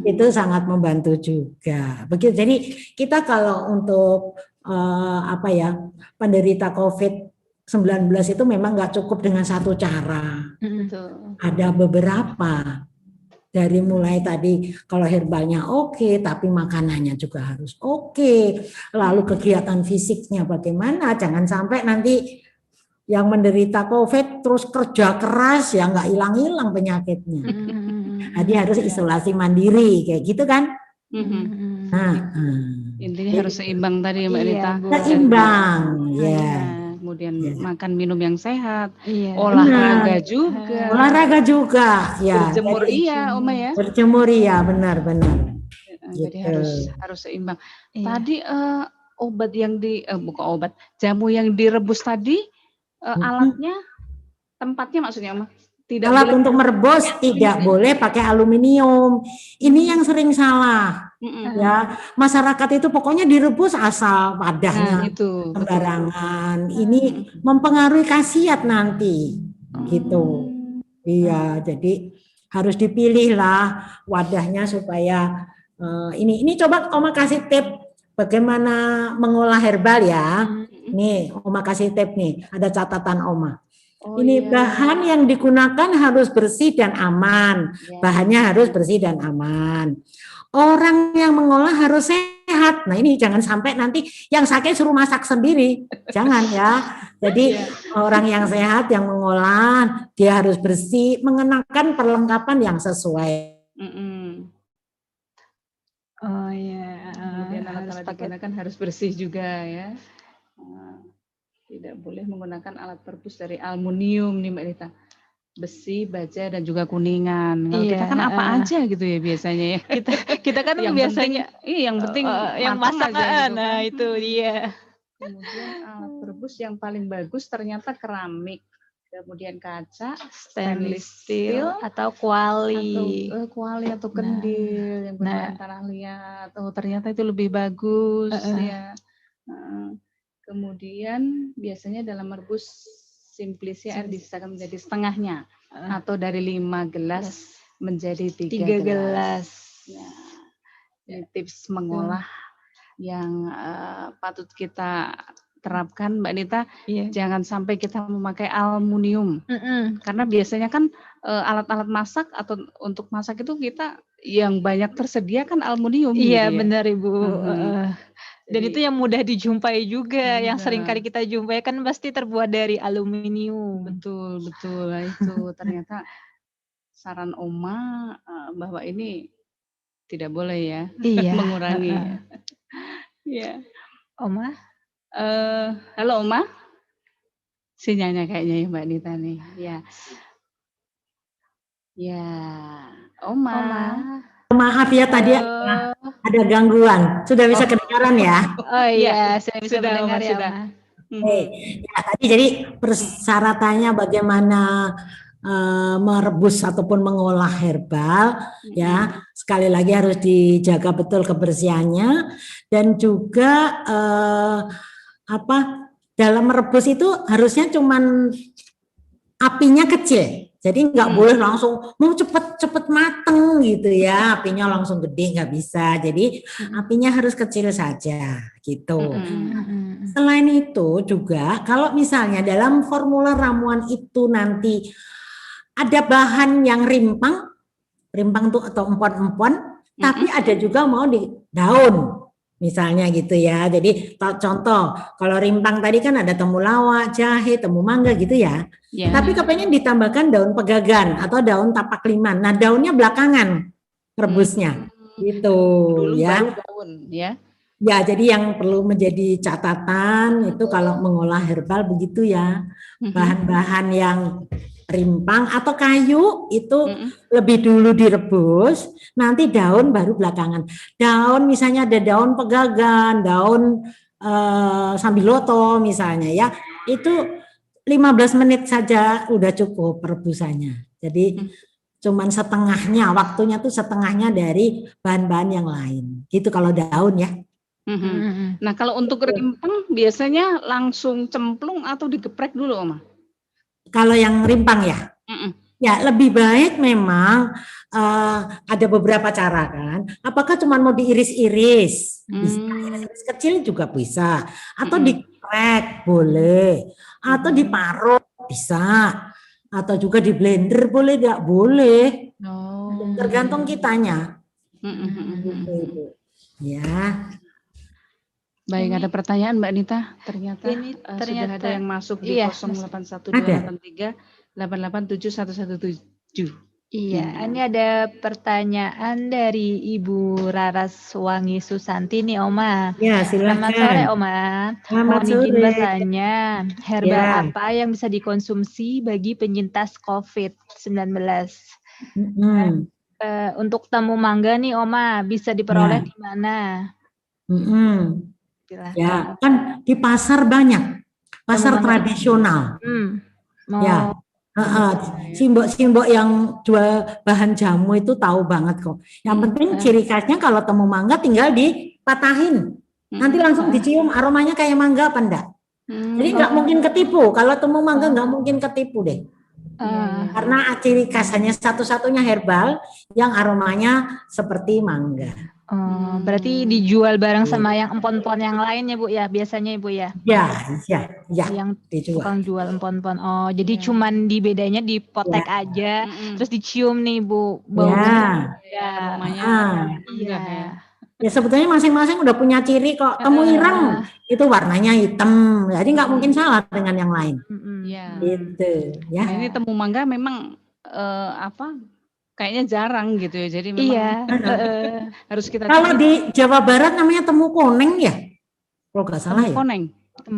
itu sangat membantu juga. Begitu. Jadi kita kalau untuk penderita COVID-19 itu memang nggak cukup dengan satu cara. Ada beberapa. Dari mulai tadi kalau herbalnya oke, tapi makanannya juga harus oke. Lalu kegiatan fisiknya bagaimana? Jangan sampai nanti yang menderita COVID terus kerja keras ya nggak hilang-hilang penyakitnya. Jadi harus isolasi mandiri kayak gitu kan? Nah, Intinya harus seimbang tadi ya Mbak Iya, Rita. Bu. seimbang, ya. Nah, kemudian makan minum yang sehat, Iya. olahraga Benar. juga, Olahraga juga, ya. berjemur Jadi, iya Oma ya. berjemur ya, benar-benar. Jadi Gitu. harus seimbang. Iya. Tadi obat yang bukan obat, jamu yang direbus tadi alatnya, tempatnya maksudnya Oma? Tidak Alat boleh untuk merebus tidak boleh pakai aluminium. Ini yang sering salah. Ya, masyarakat itu pokoknya direbus asal Nah, wadahnya itu betul. sembarangan. Ini mempengaruhi khasiat nanti. Gitu. Iya, jadi harus dipilih lah wadahnya supaya ini coba Oma kasih tip bagaimana mengolah herbal ya. Nih, Oma kasih tip nih, ada catatan Oma. Oh, Ini iya. bahan yang digunakan harus bersih dan aman. Ya. Bahannya harus bersih dan aman. Orang yang mengolah harus sehat. Nah, ini jangan sampai nanti yang sakit suruh masak sendiri. Jangan ya. Jadi orang yang sehat yang mengolah dia harus bersih, mengenakan perlengkapan yang sesuai. Oh iya. Kemudian Harus alat-alat pakai. digunakan harus bersih juga ya. Tidak boleh menggunakan alat perebus dari aluminium nih Mbak Rita. Besi, baja dan juga kuningan. Kalau kita Iya, kan apa aja gitu ya biasanya ya. Kita kan yang biasanya yang penting yang matang masak aja gitu nah kan. itu dia. Kemudian alat perebus yang paling bagus ternyata keramik. Kemudian kaca, Stainless steel atau kuali. atau kuali atau kendil yang berbahan tanah liat. Oh, ternyata itu lebih bagus ya. Kemudian biasanya dalam merebus simplisia air disisahkan menjadi setengahnya atau dari 5 gelas menjadi 3 gelas. Ya. Ini tips mengolah yang patut kita terapkan Mbak Nita. Jangan sampai kita memakai aluminium. Karena biasanya kan alat-alat masak atau untuk masak itu kita yang banyak tersedia kan aluminium. Iya, gitu ya. benar Ibu. Dan Jadi, itu yang mudah dijumpai juga. Yang sering kali kita jumpai kan pasti terbuat dari aluminium. Betul. Nah, itu ternyata saran Oma bahwa ini tidak boleh ya. Iya. Mengurangi. Ya. Oma? Halo Oma. Sinyalnya kayaknya ya Mbak Nita nih. Ya. Ya. Oma. Maaf ya tadi ada gangguan. Sudah bisa kedengaran ya? Oh iya, saya bisa sudah, mendengar Oma, ya, sudah. Oma. Ya, tadi jadi persyaratannya bagaimana merebus ataupun mengolah herbal ya, sekali lagi harus dijaga betul kebersihannya dan juga dalam merebus itu harusnya cuman apinya kecil. Jadi nggak boleh langsung mau cepet mateng gitu ya, apinya langsung gede nggak bisa. Jadi apinya harus kecil saja gitu. Selain itu juga kalau misalnya dalam formula ramuan itu nanti ada bahan yang rimpang tuh atau empon-empon, tapi ada juga mau di daun. Misalnya gitu ya. Jadi contoh kalau rimpang tadi kan ada temulawak, jahe, temu mangga gitu ya. Tapi kepengen ditambahkan daun pegagan atau daun tapak liman. Nah daunnya belakangan rebusnya gitu. Dulu ya. baru daun ya. Ya jadi yang perlu menjadi catatan itu kalau mengolah herbal begitu ya. Bahan-bahan yang rimpang atau kayu itu lebih dulu direbus, nanti daun baru belakangan. Daun misalnya ada daun pegagan, daun sambiloto misalnya ya, itu 15 menit saja udah cukup perebusannya. Jadi cuman setengahnya, waktunya tuh setengahnya dari bahan-bahan yang lain. Gitu kalau daun ya. Nah kalau untuk rimpang biasanya langsung cemplung atau digeprek dulu Oma? Kalau yang rimpang ya, ya lebih baik memang ada beberapa cara kan. Apakah cuma mau diiris-iris? Bisa, iris kecil juga bisa. Atau dikrek boleh. Atau diparut bisa. Atau juga di blender boleh, tidak boleh. Tergantung kitanya. Ya. Baik, ada pertanyaan Mbak Nita. Ternyata sudah ada yang masuk di 081283 887117. Iya, ini ada pertanyaan dari Ibu Raraswangi Susanti nih, Oma. Ya, Selamat sore, silakan. Oma. Selamat Mohon izin sore. bertanya, herbal Ya. apa yang bisa dikonsumsi bagi penyintas COVID-19? Mm-mm. Untuk temu mangga nih, Oma, bisa diperoleh Ya. di mana? Mm-mm. Silahkan. Ya, kan di pasar banyak, pasar Temu mangga. tradisional. Ya, simbok-simbok yang jual bahan jamu itu tahu banget kok. Yang penting ciri khasnya kalau temu mangga tinggal dipatahin, nanti langsung dicium aromanya kayak mangga apa enggak. Jadi nggak mungkin ketipu. Kalau temu mangga nggak mungkin ketipu deh. Karena ciri khasnya satu-satunya herbal yang aromanya seperti mangga. Berarti dijual bareng sama yang empon-empon yang lain ya, Bu ya, biasanya Ibu ya? Ya. Yang dijual. tukang jual empon-empon. Oh, jadi cuman bedanya dipotek aja, terus dicium nih, Bu, baunya. Ya, aromanya. Iya. Ya sebetulnya masing-masing udah punya ciri kok. Temu ireng itu warnanya hitam, jadi nggak mungkin salah dengan yang lain. Iya. Gitu ya. Nah, ini temu mangga memang kayaknya jarang gitu ya. Jadi memang harus kita Kalau di Jawa Barat namanya temu koneng ya, kalau nggak salah ya. koneng.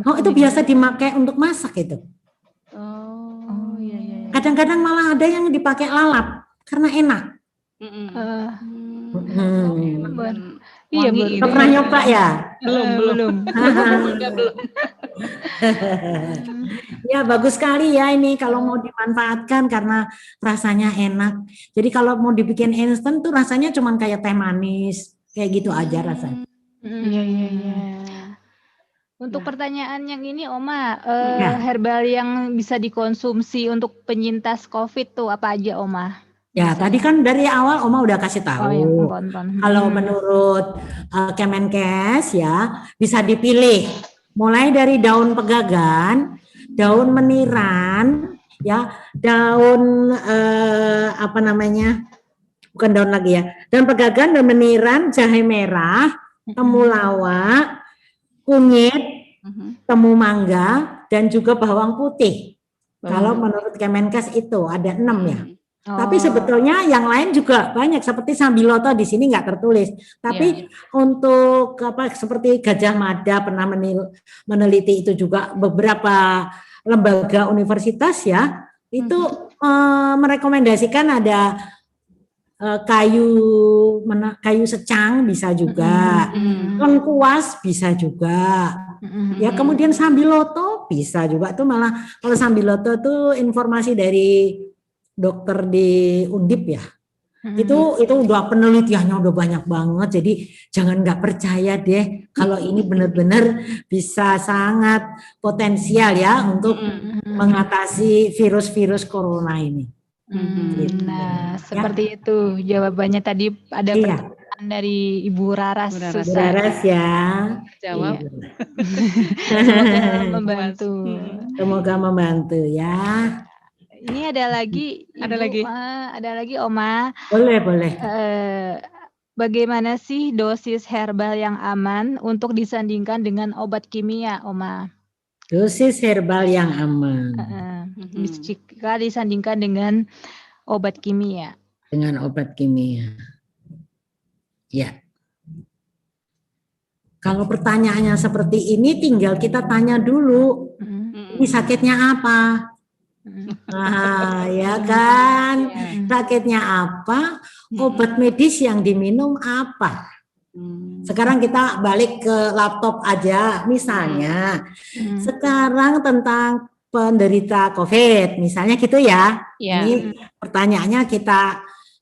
Oh, itu biasa dipakai untuk masak itu. Oh, iya. Kadang-kadang malah ada yang dipakai lalap karena enak. Iya, Belum pernah nyoba ya? Belum. Ya bagus sekali ya ini kalau mau dimanfaatkan karena rasanya enak. Jadi kalau mau dibikin instan tuh rasanya cuman kayak teh manis, kayak gitu aja rasanya. Iya. Untuk pertanyaan yang ini, Oma, herbal yang bisa dikonsumsi untuk penyintas COVID tuh apa aja, Oma? Ya, tadi kan dari awal Oma udah kasih tahu. Kalau menurut Kemenkes ya bisa dipilih mulai dari daun pegagan, daun meniran, ya, daun bukan daun lagi ya, daun pegagan, daun meniran, jahe merah, temulawak, kunyit, temu mangga, dan juga bawang putih. Kalau menurut Kemenkes itu ada 6 ya. Tapi sebetulnya yang lain juga banyak seperti sambiloto di sini nggak tertulis. Tapi untuk seperti Gajah Mada pernah meneliti itu juga beberapa lembaga universitas ya itu merekomendasikan ada kayu secang bisa juga, lengkuas bisa juga. Ya kemudian sambiloto bisa juga tuh malah kalau sambiloto tuh informasi dari dokter di Undip ya. Itu udah penelitiannya udah banyak banget, jadi jangan nggak percaya deh kalau ini benar-benar bisa sangat potensial ya untuk mengatasi virus-virus corona ini. Nah, seperti itu jawabannya tadi ada pertanyaan dari Ibu Raras. Raras ya. Jawab. Semoga membantu. Semoga membantu ya. Ini ada lagi, ada lagi Oma. Boleh. Bagaimana sih dosis herbal yang aman untuk disandingkan dengan obat kimia, Oma? Dosis herbal yang aman. Jika disandingkan dengan obat kimia. Dengan obat kimia. Ya. Kalau pertanyaannya seperti ini, tinggal kita tanya dulu. Ini sakitnya apa? Ya kan, sakitnya apa, obat medis yang diminum apa. Sekarang kita balik ke laptop aja, misalnya sekarang tentang penderita COVID, misalnya gitu ya. Ini pertanyaannya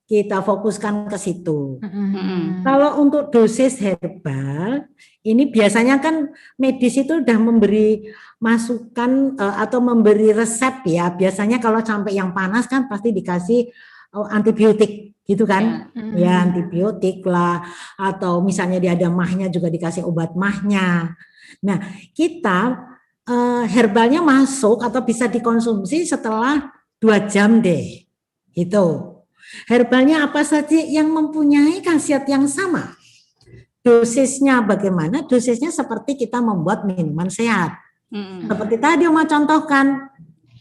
kita fokuskan ke situ. Kalau untuk dosis herbal, ini biasanya kan medis itu udah memberi masukan atau memberi resep ya. Biasanya kalau sampai yang panas kan pasti dikasih antibiotik gitu kan. Ya antibiotik lah. Atau misalnya dia ada mahnya juga dikasih obat mahnya. Nah kita herbalnya masuk atau bisa dikonsumsi setelah 2 jam deh. Gitu. Herbalnya apa saja yang mempunyai khasiat yang sama. Dosisnya bagaimana? Dosisnya seperti kita membuat minuman sehat. Seperti tadi Oma contohkan,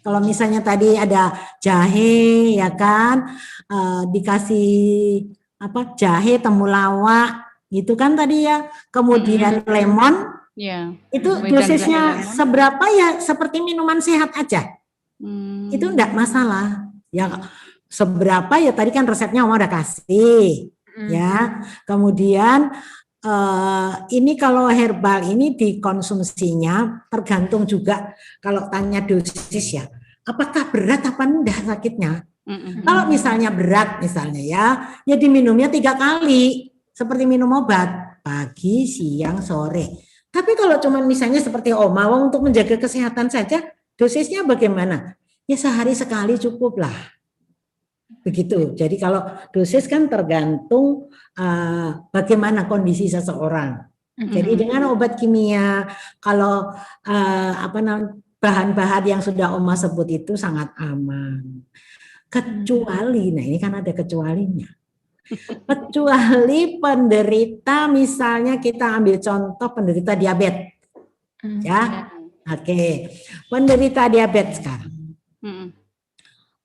Kalau misalnya tadi ada jahe, ya kan, dikasih apa jahe, temulawak, gitu kan tadi ya. Kemudian lemon, Ya. itu Wedang dosisnya jahe lemon. seberapa ya seperti minuman sehat aja. Itu enggak masalah. Ya seberapa ya tadi kan resepnya Oma udah kasih, ya. Kemudian ini kalau herbal ini dikonsumsinya tergantung juga kalau tanya dosis ya. Apakah berat apa enggak sakitnya? Kalau misalnya berat misalnya ya diminumnya 3 kali seperti minum obat pagi, siang, sore. Tapi kalau cuma misalnya seperti Oma untuk menjaga kesehatan saja, dosisnya bagaimana? Ya sehari sekali cukup lah. Begitu. Jadi kalau dosis kan tergantung bagaimana kondisi seseorang. Jadi dengan obat kimia, kalau bahan-bahan yang sudah Oma sebut itu sangat aman. Kecuali, nah ini kan ada kecualinya. Kecuali penderita, misalnya kita ambil contoh penderita diabetes. Ya, oke. Penderita diabetes sekarang.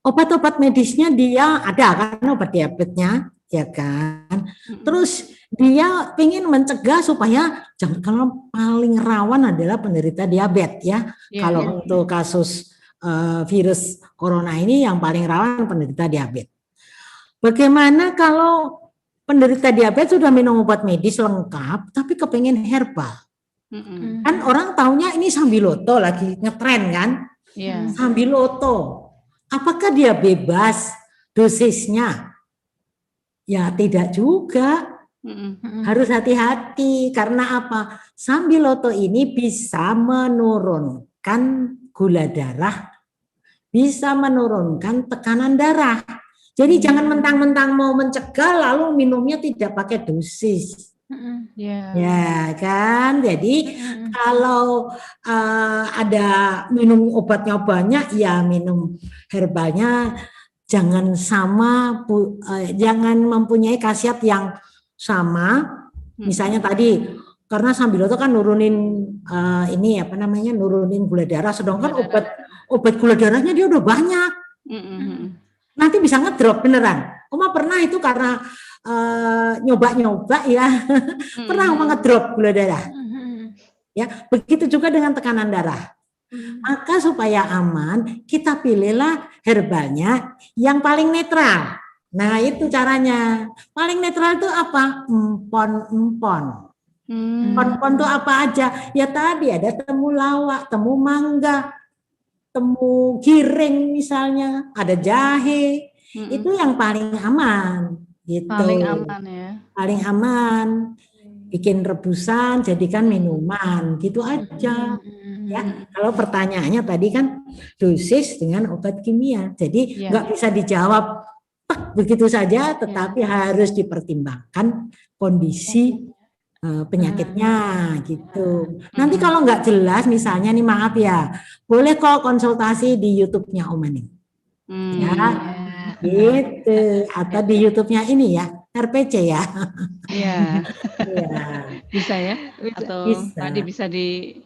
Obat-obat medisnya dia ada kan obat diabetesnya, ya kan. Terus dia ingin mencegah supaya jangan, kalau paling rawan adalah penderita diabetes ya. Kalau untuk kasus virus corona ini yang paling rawan penderita diabetes. Bagaimana kalau penderita diabetes sudah minum obat medis lengkap tapi kepengen herbal? Kan orang taunya ini Sambiloto lagi ngetren kan? Sambiloto. Apakah dia bebas dosisnya? Ya tidak juga. Harus hati-hati karena apa? Sambiloto ini bisa menurunkan gula darah, bisa menurunkan tekanan darah. Jadi jangan mentang-mentang mau mencegah lalu minumnya tidak pakai dosis. Ya kan, jadi kalau ada minum obatnya banyak, ya minum herbalnya jangan sama, jangan mempunyai khasiat yang sama. Misalnya tadi, karena Sambiloto kan nurunin nurunin gula darah, sedangkan obat gula darahnya dia udah banyak. Nanti bisa ngedrop beneran. Oma pernah itu karena nyoba-nyoba ya, pernah Oma ngedrop gula darah. Ya, begitu juga dengan tekanan darah. Maka supaya aman, kita pilihlah herbalnya yang paling netral. Nah, itu caranya. Paling netral itu apa? Empon-empon. Empon-empon itu apa aja? Ya tadi ada temulawak, temu mangga, temu giring misalnya, ada jahe. Itu yang paling aman. Gitu. Paling aman ya. Paling aman. Bikin rebusan, jadikan minuman, gitu aja. Ya, kalau pertanyaannya tadi kan dosis dengan obat kimia, jadi nggak bisa dijawab begitu saja, tetapi harus dipertimbangkan kondisi penyakitnya, gitu. Nanti kalau nggak jelas, misalnya nih maaf ya, boleh kok konsultasi di YouTube-nya Oma nih, ya, gitu, atau di YouTube-nya ini ya. RPC ya. Iya. Bisa ya? Atau bisa. tadi bisa di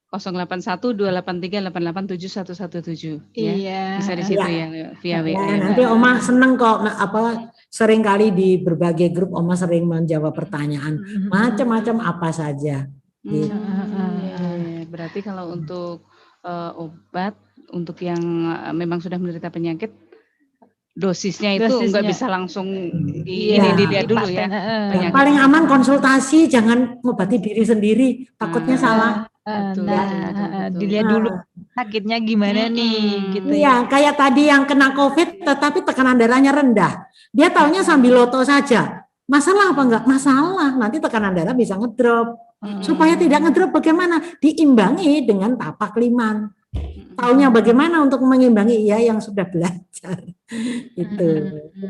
081283887117 ya. Iya. Bisa di situ ya via WA. Ya, nanti Oma seneng kok sering kali di berbagai grup Oma sering menjawab pertanyaan macam-macam apa saja. Gitu. Berarti kalau untuk obat untuk yang memang sudah menderita penyakit, dosisnya itu nggak bisa langsung dilihat dulu ya. Paling aman konsultasi, jangan ngobati diri sendiri, takutnya salah. Betul. Dilihat dulu sakitnya gimana nih, gitu ya. Kayak tadi yang kena COVID, tetapi tekanan darahnya rendah. Dia taunya Sambiloto saja. Masalah apa enggak? Masalah. Nanti tekanan darah bisa ngedrop. Supaya tidak ngedrop bagaimana? Diimbangi dengan tapak liman. Taunya bagaimana untuk mengimbangi ya yang sudah belajar.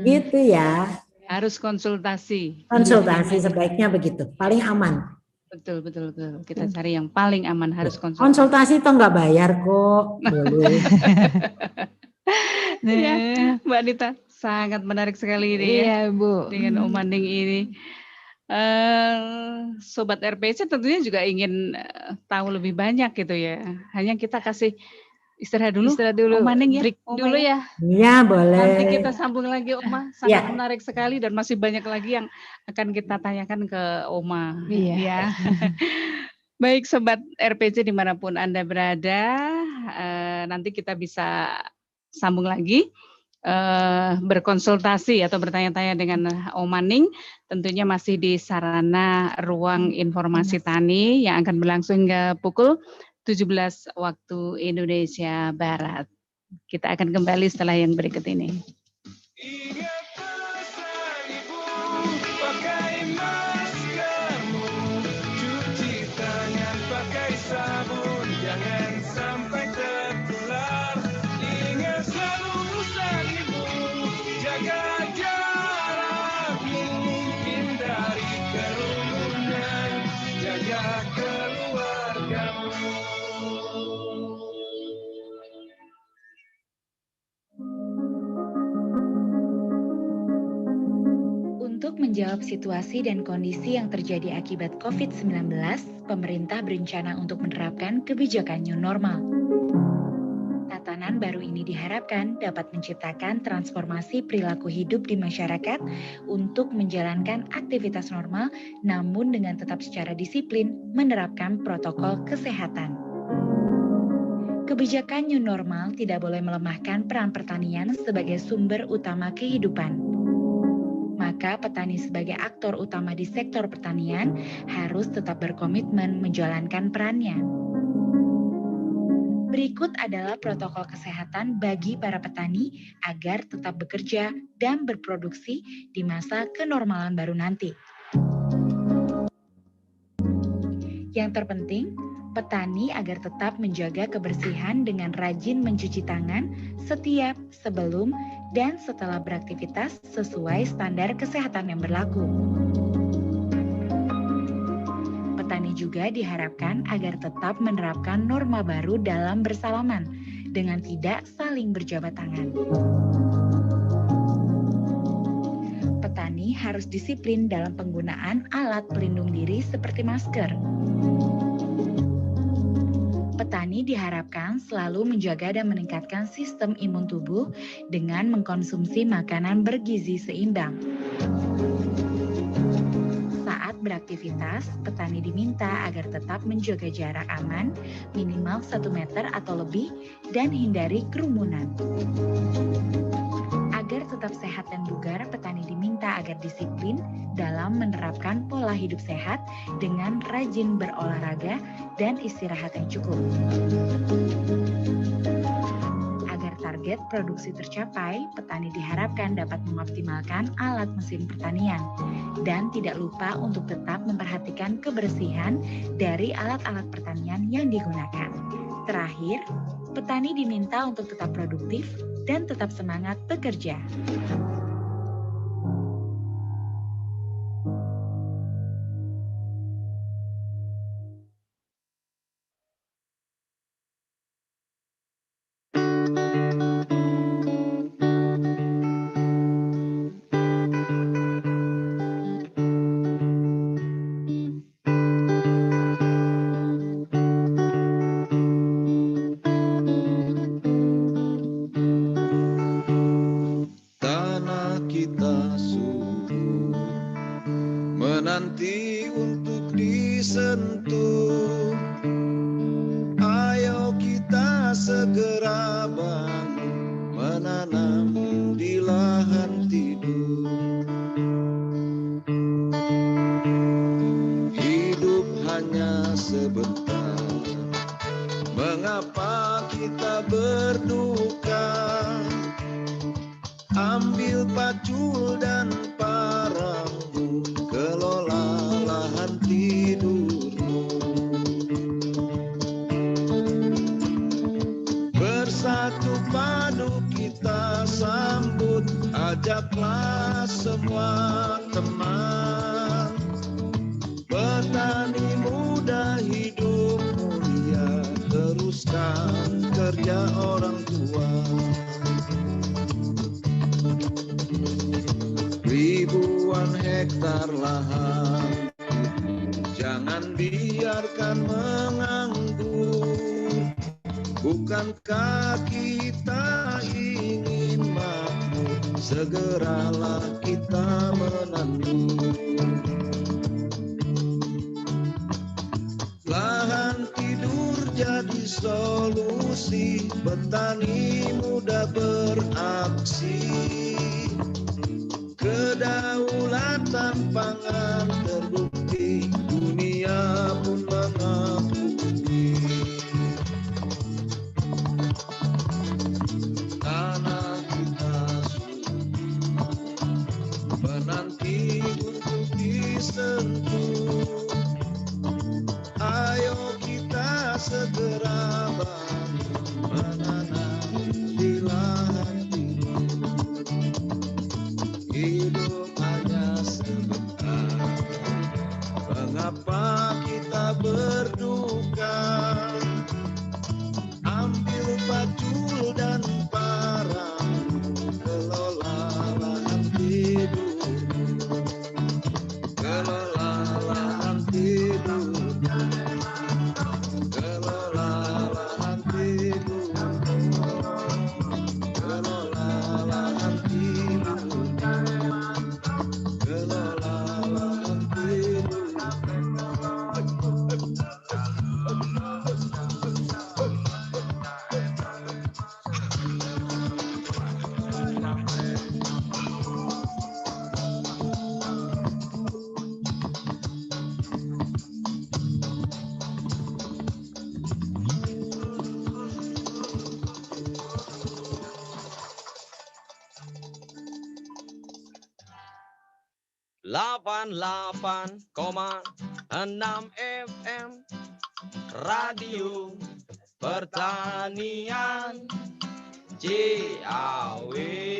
Gitu ya. Harus konsultasi. Konsultasi sebaiknya begitu, paling aman. Betul. Kita cari yang paling aman, harus konsultasi. Konsultasi toh nggak bayar kok, boleh. Ya, Mbak Anita, sangat menarik sekali ini ya, Bu, dengan Om Manding ini. Sobat RPC tentunya juga ingin tahu lebih banyak gitu ya. Hanya kita kasih istirahat dulu. Istirahat dulu. Oma Ning ya. Break Oma dulu ya. ya. Iya, boleh. Nanti kita sambung lagi Oma, sangat Ya. menarik sekali dan masih banyak lagi yang akan kita tanyakan ke Oma. Iya. Ya. Baik Sobat RPC dimanapun Anda berada, nanti kita bisa sambung lagi, berkonsultasi atau bertanya-tanya dengan Oma Ning, tentunya masih di sarana ruang informasi tani yang akan berlangsung hingga pukul 17 waktu Indonesia Barat. Kita akan kembali setelah yang berikut ini. Ingat pesan ibu, pakai maskermu, cuci tangan pakai sabun, jangan sampai tertular. Ingat selalu pesan ibu, jaga jarak, hindari kerumunan, jaga keluargamu. Untuk menjawab situasi dan kondisi yang terjadi akibat COVID-19, pemerintah berencana untuk menerapkan kebijakan new normal. Tatanan baru ini diharapkan dapat menciptakan transformasi perilaku hidup di masyarakat untuk menjalankan aktivitas normal, namun dengan tetap secara disiplin menerapkan protokol kesehatan. Kebijakan new normal tidak boleh melemahkan peran pertanian sebagai sumber utama kehidupan. Maka petani sebagai aktor utama di sektor pertanian harus tetap berkomitmen menjalankan perannya. Berikut adalah protokol kesehatan bagi para petani agar tetap bekerja dan berproduksi di masa kenormalan baru nanti. Yang terpenting, petani agar tetap menjaga kebersihan dengan rajin mencuci tangan setiap, sebelum, dan setelah beraktivitas sesuai standar kesehatan yang berlaku. Petani juga diharapkan agar tetap menerapkan norma baru dalam bersalaman dengan tidak saling berjabat tangan. Petani harus disiplin dalam penggunaan alat pelindung diri seperti masker. Petani diharapkan selalu menjaga dan meningkatkan sistem imun tubuh dengan mengkonsumsi makanan bergizi seimbang. Saat beraktivitas, petani diminta agar tetap menjaga jarak aman minimal 1 meter atau lebih dan hindari kerumunan. Agar tetap sehat dan bugar, petani diminta agar disiplin dalam menerapkan pola hidup sehat dengan rajin berolahraga dan istirahat yang cukup. Agar target produksi tercapai, petani diharapkan dapat mengoptimalkan alat mesin pertanian dan tidak lupa untuk tetap memperhatikan kebersihan dari alat-alat pertanian yang digunakan. Terakhir, petani diminta untuk tetap produktif dan tetap semangat bekerja. Tanah kita subur, menanti untuk disentuh. Ayo kita segera bangun, menanam di lahan tidur. Hidup hanya sebentar, mengapa kita berduka? Ambil pacul dan parangmu, kelola lahan tidurmu. Bersatu padu kita sambut, ajaklah semua teman. Petani muda hidup mulia, teruskan kerja orang tua. Ribuan hektar lahan, jangan biarkan menganggur. Bukankah kita ingin makmur, segeralah kita menandur. Lahan tidur jadi solusi, petani muda beraksi. Kedaulatan pangan terbukti, dunia pun mengakui. Tanah kita menanti untuk disentuh. Ayo kita segera bangun menanam di lahan tidur. Hidup hanya sebentar, mengapa kita berduka? Ambil pacul dan parang, kelola lahan tidur. Kelola lahan tidur. Kelola lahan tidur. Kelola lahan tidur. Kelola lahan tidur. 88,6 FM Radio Pertanian Ciawi.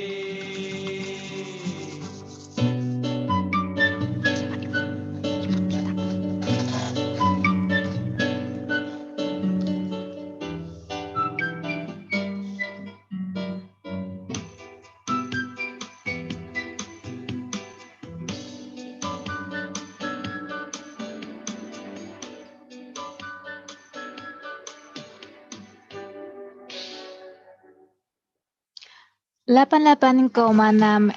...88,6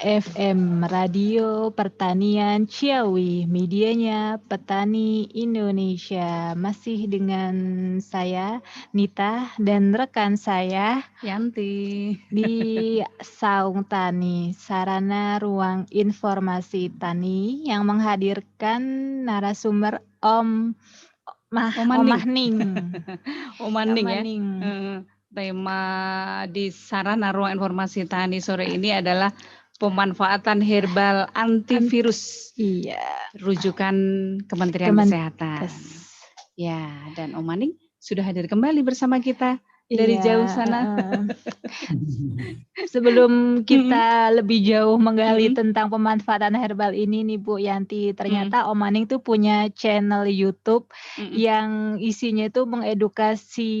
FM Radio Pertanian Ciawi, medianya Petani Indonesia. Masih dengan saya Nita dan rekan saya Yanti di Saung Tani, sarana ruang informasi tani yang menghadirkan narasumber Om Mahning. Om Maning ya. Tema di sarana ruang informasi tani sore ini adalah pemanfaatan herbal antivirus. Iya. Rujukan Kementerian Kesehatan. Ya, dan Om Maning sudah hadir kembali bersama kita dari jauh sana. Sebelum kita lebih jauh menggali tentang pemanfaatan herbal ini nih Bu Yanti, ternyata Om Maning tuh punya channel YouTube yang isinya itu mengedukasi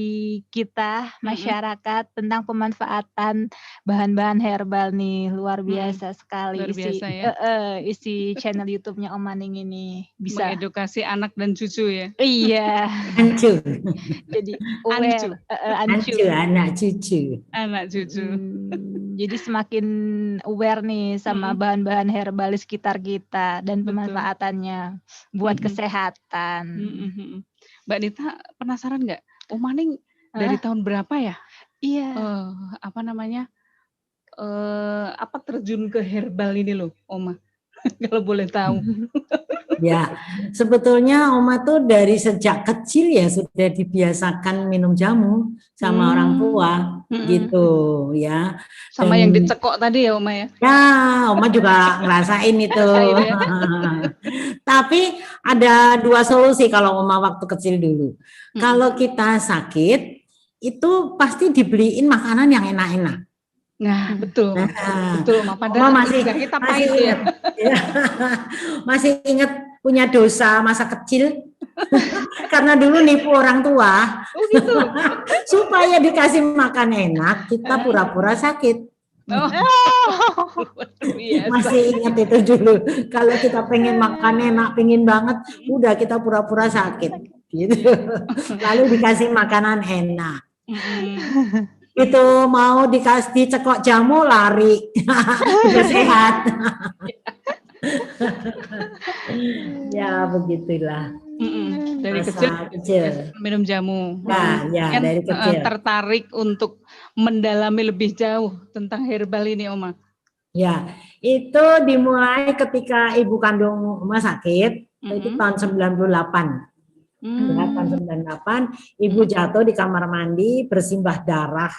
kita masyarakat tentang pemanfaatan bahan-bahan herbal nih. Luar biasa sekali. Luar biasa isi channel YouTube-nya Om Maning ini bisa mengedukasi anak dan cucu ya. Iya. Ancu. Jadi aware, Ancu, anak cucu. Anak cucu. Jadi semakin aware nih sama bahan-bahan herbal di sekitar kita dan pemanfaatannya buat kesehatan. Mbak Nita penasaran nggak? Om Maning dari tahun berapa ya? Iya. Apa terjun ke herbal ini loh, Oma? Kalau boleh tahu. Ya, sebetulnya Oma tuh dari sejak kecil ya sudah dibiasakan minum jamu sama orang tua, gitu ya. Sama yang dicekok tadi ya Oma ya? Ya, Oma juga ngerasain itu. Tapi ada dua solusi kalau Oma waktu kecil dulu. Kalau kita sakit, itu pasti dibeliin makanan yang enak-enak. Nah, betul. Betul, padahal kita pahit ya. Masih ingat punya dosa masa kecil karena dulu nipu orang tua. Oh gitu. Supaya dikasih makan enak, kita pura-pura sakit. Masih ingat itu dulu. Kalau kita pengen makan enak, pengen banget, udah kita pura-pura sakit gitu. Lalu dikasih makanan enak. Itu mau dikasih dicekok jamu lari. Udah sehat. Ya begitulah. Dari Masa kecil. minum jamu. Ya Kemudian, dari kecil. tertarik untuk mendalami lebih jauh tentang herbal ini, Oma. Ya, itu dimulai ketika ibu kandung Oma sakit, itu tahun 98. Ya, tahun 98, ibu jatuh di kamar mandi, bersimbah darah,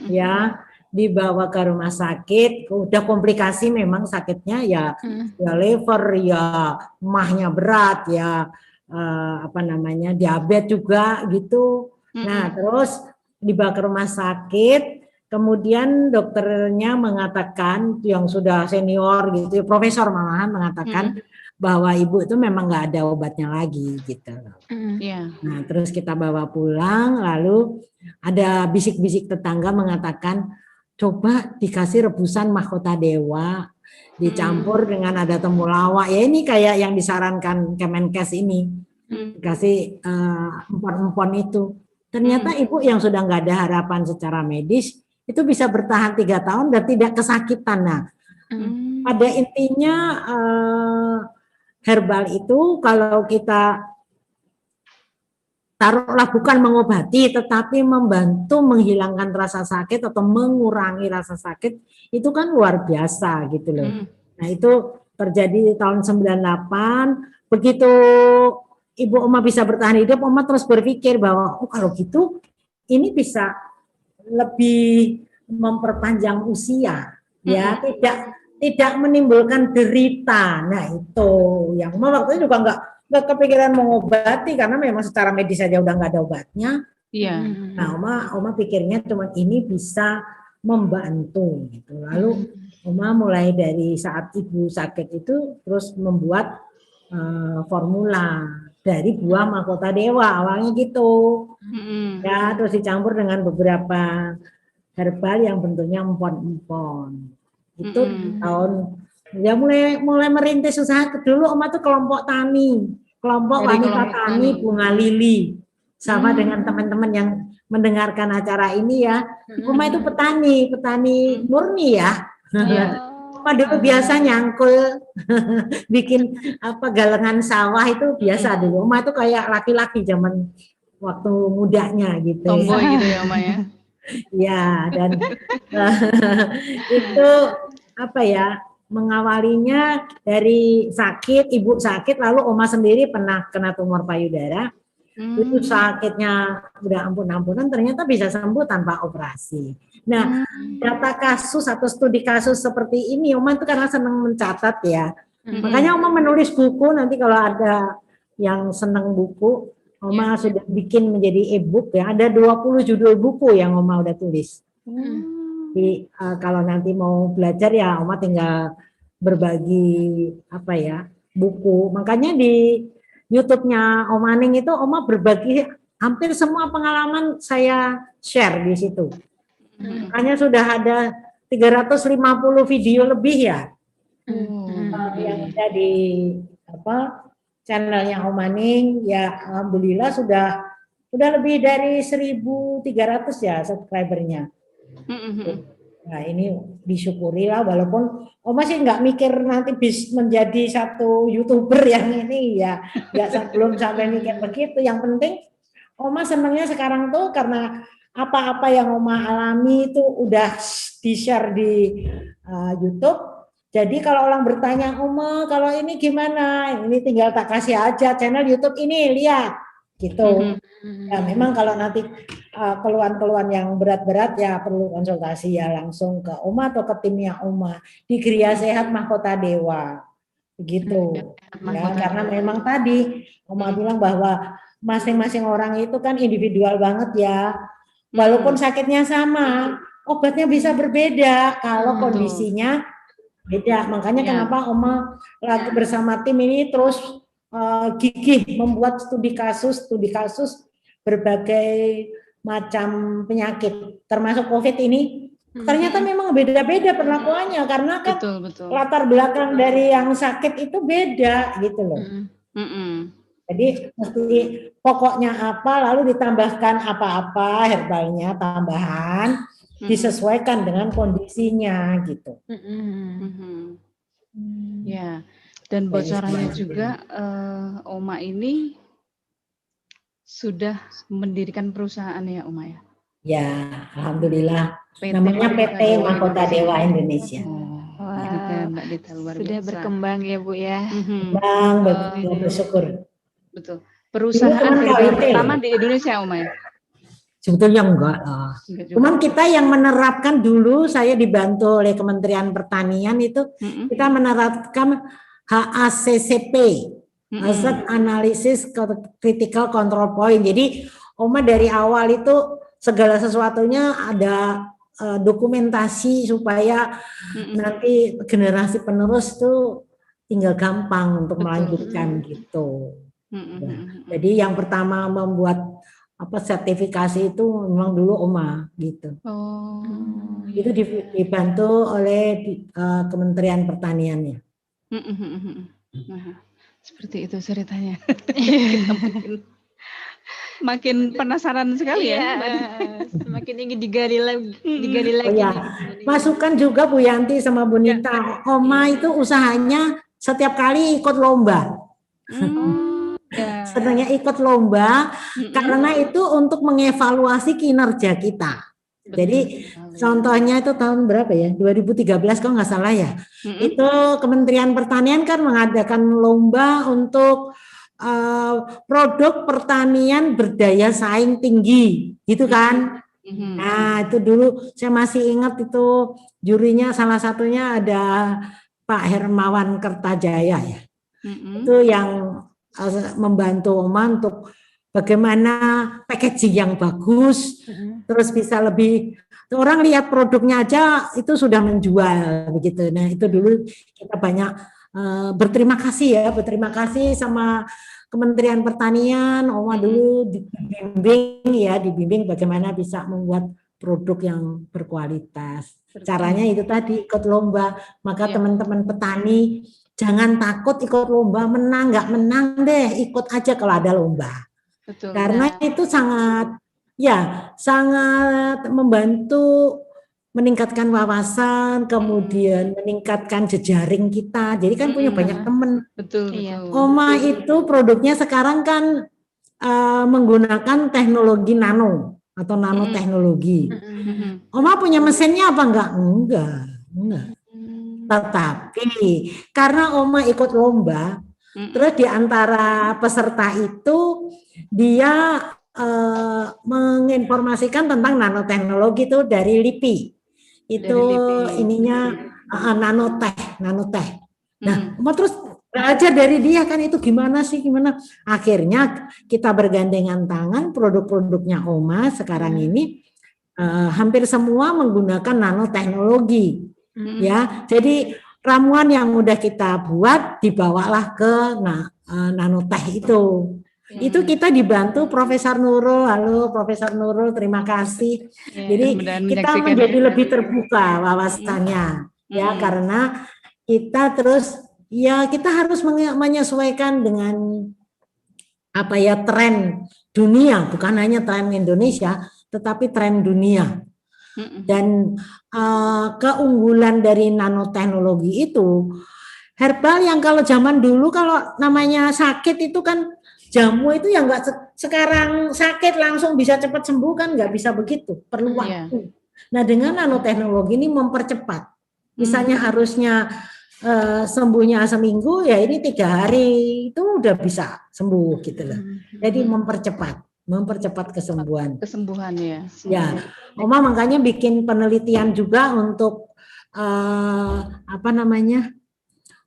ya, dibawa ke rumah sakit, udah komplikasi memang sakitnya, ya liver, ya mahnya berat, ya apa namanya, diabetes juga gitu. Nah, terus dibawa ke rumah sakit. Kemudian dokternya mengatakan, yang sudah senior gitu, profesor malahan mengatakan bahwa ibu itu memang nggak ada obatnya lagi gitu. Nah, terus kita bawa pulang, lalu ada bisik-bisik tetangga mengatakan, coba dikasih rebusan mahkota dewa, dicampur dengan ada temulawak. Ya ini kayak yang disarankan Kemenkes ini, dikasih empon-empon itu. Ternyata ibu yang sudah nggak ada harapan secara medis, itu bisa bertahan 3 tahun dan tidak kesakitan. Nah, pada intinya herbal itu kalau kita taruhlah bukan mengobati, tetapi membantu menghilangkan rasa sakit atau mengurangi rasa sakit, itu kan luar biasa gitu loh. Nah itu terjadi di tahun 98, begitu Ibu Oma bisa bertahan hidup, Oma terus berpikir bahwa oh kalau gitu ini bisa lebih memperpanjang usia, ya tidak menimbulkan derita. Nah itu yang Oma waktu itu juga nggak kepikiran mengobati karena memang secara medis saja udah nggak ada obatnya. Iya. Nah Oma pikirnya cuma ini bisa membantu gitu. Lalu Oma mulai dari saat ibu sakit itu terus membuat formula dari buah mahkota dewa awalnya gitu. Ya terus dicampur dengan beberapa herbal yang bentuknya empon-empon. Itu tahun ya mulai merintis usaha dulu Oma tuh kelompok tani, kelompok wanita tani bunga lili. Sama dengan teman-teman yang mendengarkan acara ini ya. Oma itu petani murni ya. Oma dulu biasa nyangkul bikin apa galengan sawah itu biasa dulu. Oma itu kayak laki-laki zaman waktu mudanya gitu. Tomboy gitu ya Oma ya. Ya dan itu apa ya mengawalinya dari sakit, ibu sakit lalu Oma sendiri pernah kena tumor payudara. Itu sakitnya udah ampun-ampunan ternyata bisa sembuh tanpa operasi. Nah, data kasus atau studi kasus seperti ini Oma itu karena senang mencatat ya. Makanya Oma menulis buku, nanti kalau ada yang senang buku Oma sudah bikin menjadi e-book ya. Ada 20 judul buku yang Oma udah tulis. Jadi kalau nanti mau belajar ya Oma tinggal berbagi apa ya buku. Makanya di YouTube-nya Om Aning itu Oma berbagi hampir semua pengalaman saya share di situ. Makanya sudah ada 350 video lebih ya. Yang ada di apa channelnya Om Aning ya alhamdulillah sudah lebih dari 1.300 ya subscribernya. Nah ini disyukuri lah walaupun Oma sih nggak mikir nanti bisa menjadi satu YouTuber yang ini ya belum sampai mikir begitu. Yang penting Oma senangnya sekarang tuh karena apa-apa yang Oma alami itu udah di-share di YouTube. Jadi kalau orang bertanya, Oma kalau ini gimana? Ini tinggal tak kasih aja channel YouTube ini, lihat. Gitu. Ya memang kalau nanti keluhan-keluhan yang berat-berat ya perlu konsultasi ya langsung ke Oma atau ke timnya Oma. Di Gria Sehat Mahkota Dewa. Begitu. Ya, karena memang tadi Oma bilang bahwa masing-masing orang itu kan individual banget ya. Walaupun sakitnya sama, obatnya bisa berbeda kalau kondisinya beda. Makanya kenapa Oma lagi bersama tim ini terus gigih membuat studi kasus berbagai macam penyakit termasuk COVID ini. Ternyata memang beda-beda perlakuannya karena kan betul. Latar belakang dari yang sakit itu beda gitu loh. Jadi mesti pokoknya apa, lalu ditambahkan apa-apa herbalnya tambahan, disesuaikan dengan kondisinya gitu. Ya, dan bocorannya juga Oma ini sudah mendirikan perusahaan ya Oma ya? Ya, alhamdulillah. PT Namanya Mahkota PT Dewa Mahkota Indonesia. Dewa Indonesia. Wah, itu kan Mbak Dita luar Sudah biasa. berkembang ya Bu ya. Bang, bersyukur. Betul. Perusahaan Dulu teman herbal KWT. pertama di Indonesia Oma ya? Sebetulnya enggak lah. Enggak juga. Cuman kita yang menerapkan dulu, saya dibantu oleh Kementerian Pertanian itu, kita menerapkan HACCP, Hazard Analysis Critical Control Point. Jadi Oma dari awal itu segala sesuatunya ada dokumentasi supaya nanti generasi penerus tuh tinggal gampang untuk melanjutkan gitu. Jadi yang pertama membuat sertifikasi itu memang dulu Oma gitu. Itu dibantu oleh Kementerian Pertaniannya. Nah, seperti itu ceritanya. Kita makin penasaran sekali ya. Semakin ingin digali lagi. Oh ya, masukkan juga Bu Yanti sama Bu Nita. Oma itu usahanya setiap kali ikut lomba. Sebenarnya ikut lomba karena itu untuk mengevaluasi kinerja kita. Jadi contohnya itu tahun berapa ya? 2013 kalau nggak salah ya. Itu Kementerian Pertanian kan mengadakan lomba untuk produk pertanian berdaya saing tinggi, gitu kan? Nah itu dulu saya masih ingat itu jurinya salah satunya ada Pak Hermawan Kertajaya ya. Itu yang membantu Oma untuk bagaimana packaging yang bagus, terus bisa lebih orang lihat produknya aja itu sudah menjual begitu. Nah itu dulu kita banyak berterima kasih sama Kementerian Pertanian. Oma dulu dibimbing bagaimana bisa membuat produk yang berkualitas. Caranya itu tadi ikut lomba. Maka teman-teman petani jangan takut ikut lomba, menang nggak menang deh, ikut aja kalau ada lomba. Betul. Karena itu sangat membantu meningkatkan wawasan, kemudian meningkatkan jejaring kita. Jadi kan punya banyak teman. Betul. Oma itu produknya sekarang kan menggunakan teknologi nano atau nanoteknologi. Oma punya mesinnya apa enggak? Enggak. Tetapi karena Oma ikut lomba, terus di antara peserta itu dia menginformasikan tentang nanoteknologi itu dari LIPI. Itu ininya nanoteh. Nah, Oma terus belajar dari dia kan itu gimana. Akhirnya kita bergandengan tangan, produk-produknya Oma sekarang ini hampir semua menggunakan nanoteknologi. Ya, jadi ramuan yang udah kita buat dibawalah ke nanoteh itu. Itu kita dibantu Profesor Nurul. Halo Profesor Nurul, terima kasih. Jadi kita menjadi lebih terbuka wawasannya, ya karena kita terus kita harus menyesuaikan dengan tren dunia, bukan hanya tren Indonesia, tetapi tren dunia. Dan keunggulan dari nanoteknologi itu herbal yang kalau zaman dulu kalau namanya sakit itu kan jamu itu yang nggak sekarang sakit langsung bisa cepat sembuh kan, nggak bisa begitu, perlu waktu. Nah dengan nanoteknologi ini mempercepat. Misalnya harusnya sembuhnya seminggu, ya ini 3 hari itu udah bisa sembuh gitu loh. Jadi mempercepat kesembuhan. Ya. Ya, Oma makanya bikin penelitian juga untuk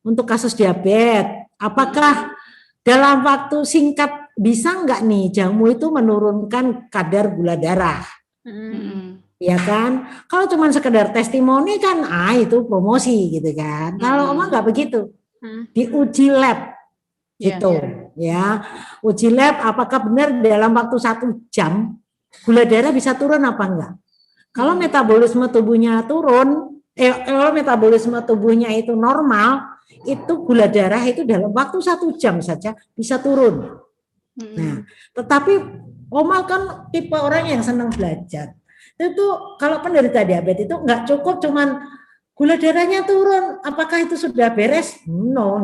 untuk kasus diabetes. Apakah dalam waktu singkat bisa nggak nih jamu itu menurunkan kadar gula darah? Ya kan? Kalau cuma sekedar testimoni kan, itu promosi gitu kan. Kalau Oma nggak begitu, diuji lab gitu, ya. Uji lab apakah benar dalam waktu 1 jam gula darah bisa turun apa enggak? Kalau metabolisme tubuhnya turun, kalau metabolisme tubuhnya itu normal, itu gula darah itu dalam waktu 1 jam saja bisa turun. Nah, tetapi Oma kan tipe orang yang senang belajar. Itu kalau penderita diabetes itu nggak cukup cuman gula darahnya turun, apakah itu sudah beres? No.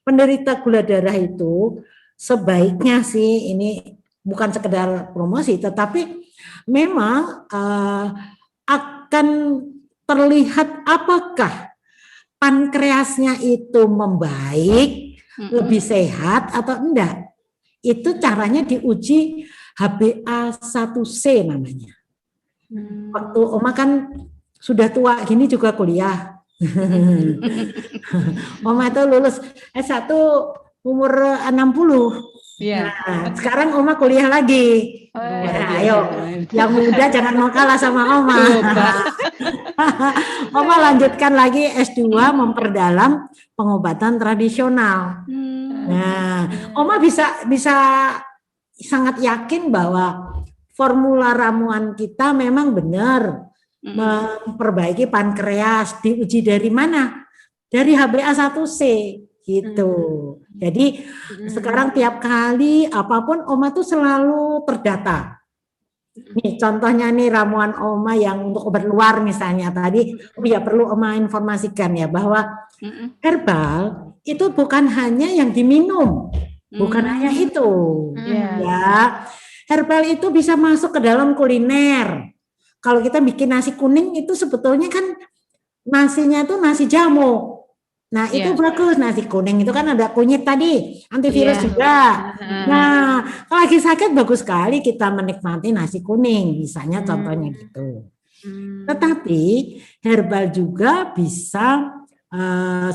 Penderita gula darah itu sebaiknya sih, ini bukan sekedar promosi, tetapi memang akan terlihat apakah pankreasnya itu membaik, lebih sehat atau enggak. Itu caranya diuji HbA1c namanya. Waktu Oma kan sudah tua gini juga kuliah. Oma itu lulus S1 umur 60. Iya. Nah, sekarang Oma kuliah lagi. Nah, ayo, yang muda jangan mau kalah sama Oma. Oma lanjutkan lagi S2 memperdalam pengobatan tradisional. Nah, Oma bisa sangat yakin bahwa formula ramuan kita memang benar memperbaiki pankreas. Diuji dari mana? Dari HbA1c gitu. Jadi sekarang tiap kali apapun Oma tuh selalu terdata. Nih contohnya nih ramuan Oma yang untuk obat luar misalnya tadi, ya perlu Oma informasikan ya bahwa herbal itu bukan hanya yang diminum, bukan hanya itu. Ya, herbal itu bisa masuk ke dalam kuliner. Kalau kita bikin nasi kuning itu sebetulnya kan nasinya itu nasi jamu. Nah itu bagus, nasi kuning itu kan ada kunyit tadi, antivirus juga. Nah kalau lagi sakit bagus sekali kita menikmati nasi kuning, misalnya contohnya gitu. Tetapi herbal juga bisa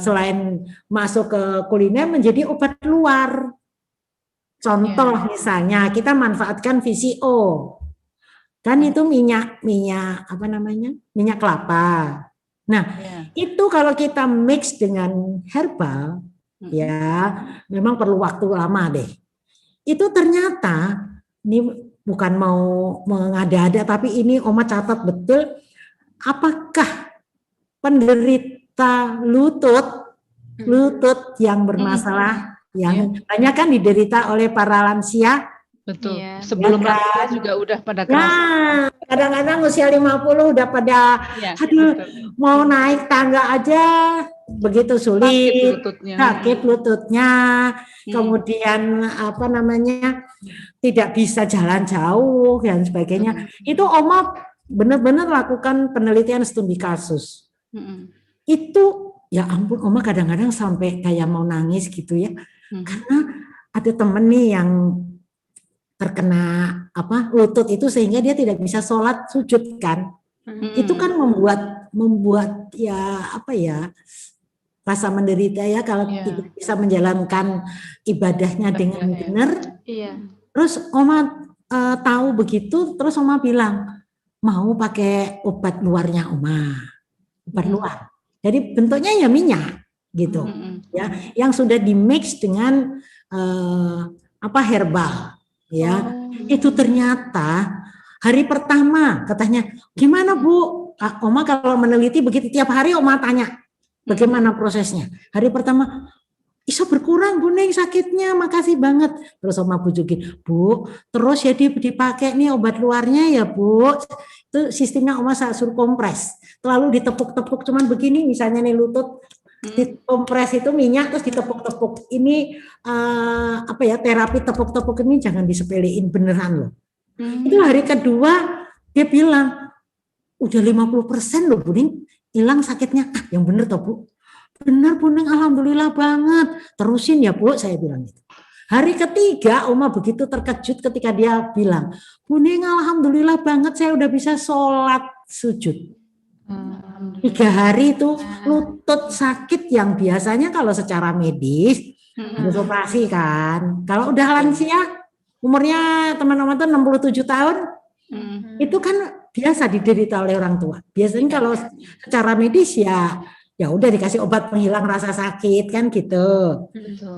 selain masuk ke kuliner menjadi obat luar. Contoh misalnya kita manfaatkan VCO, kan itu minyak apa namanya, minyak kelapa. Nah, itu kalau kita mix dengan herbal, ya memang perlu waktu lama deh. Itu ternyata, ini bukan mau mengada-ada, tapi ini Oma catat betul, apakah penderita lutut yang bermasalah, yang banyak kan diderita oleh para lansia. Betul. Sebelum lansia juga udah pada kerasa. Nah, kadang-kadang usia 50 udah pada mau naik tangga aja begitu sulit, sakit lututnya, kemudian apa namanya tidak bisa jalan jauh dan sebagainya. Itu Oma benar-benar lakukan penelitian studi kasus. Itu ya ampun Oma kadang-kadang sampai kayak mau nangis gitu ya, karena ada temen nih yang terkena lutut itu sehingga dia tidak bisa sholat sujud kan. Itu kan membuat ya rasa menderita ya kalau tidak bisa menjalankan ibadahnya dengan benar. Terus Oma tahu begitu, terus Oma bilang mau pakai obat luarnya Oma, obat luar. Jadi bentuknya ya minyak gitu, ya, yang sudah dimix dengan herbal. Ya, itu ternyata hari pertama katanya, gimana Bu? Oma kalau meneliti begitu tiap hari Oma tanya, bagaimana prosesnya? Hari pertama, iso berkurang Bu Neng sakitnya, makasih banget. Terus Oma bujukin, Bu, terus ya dipakai nih obat luarnya ya Bu. Itu sistemnya Oma suruh kompres, terlalu ditepuk-tepuk cuman begini misalnya nih lutut. Dikompres itu minyak terus ditepuk-tepuk. Ini terapi tepuk-tepuk ini jangan disepelein beneran loh. Itu hari kedua dia bilang udah 50% loh Bu Ning hilang sakitnya. Yang bener toh Bu? Bener Bu Ning, alhamdulillah banget. Terusin ya Bu, saya bilang gitu. Hari ketiga Oma begitu terkejut ketika dia bilang, Bu Ning alhamdulillah banget saya udah bisa sholat sujud. 3 hari itu lutut sakit yang biasanya kalau secara medis harus operasi kan. Kalau udah lansia umurnya teman-teman tuh 67 tahun itu kan biasa diderita oleh orang tua. Biasanya kalau secara medis ya udah dikasih obat penghilang rasa sakit kan gitu.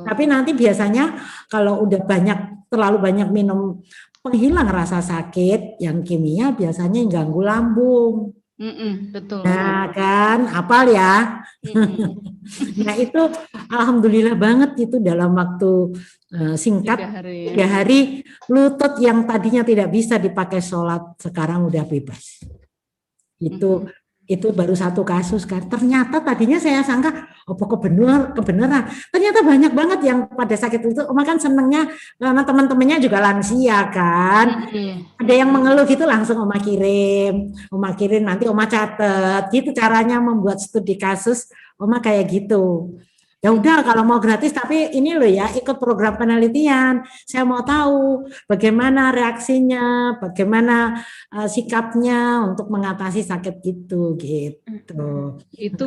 Tapi nanti biasanya kalau udah terlalu banyak minum penghilang rasa sakit yang kimia biasanya ganggu lambung. Betul. Nah kan, hafal ya. Nah itu alhamdulillah banget itu dalam waktu singkat 3 hari ya. 3 hari lutut yang tadinya tidak bisa dipakai sholat sekarang udah bebas. Itu baru satu kasus kan. Ternyata tadinya saya sangka kebenaran. Ternyata banyak banget yang pada sakit itu. Oma kan senengnya karena teman-temannya juga lansia kan. Ada yang mengeluh gitu langsung Oma kirim nanti Oma catet. Gitu caranya membuat studi kasus. Oma kayak gitu. Ya udah kalau mau gratis tapi ini loh ya ikut program penelitian. Saya mau tahu bagaimana reaksinya, bagaimana sikapnya untuk mengatasi sakit gitu. Itu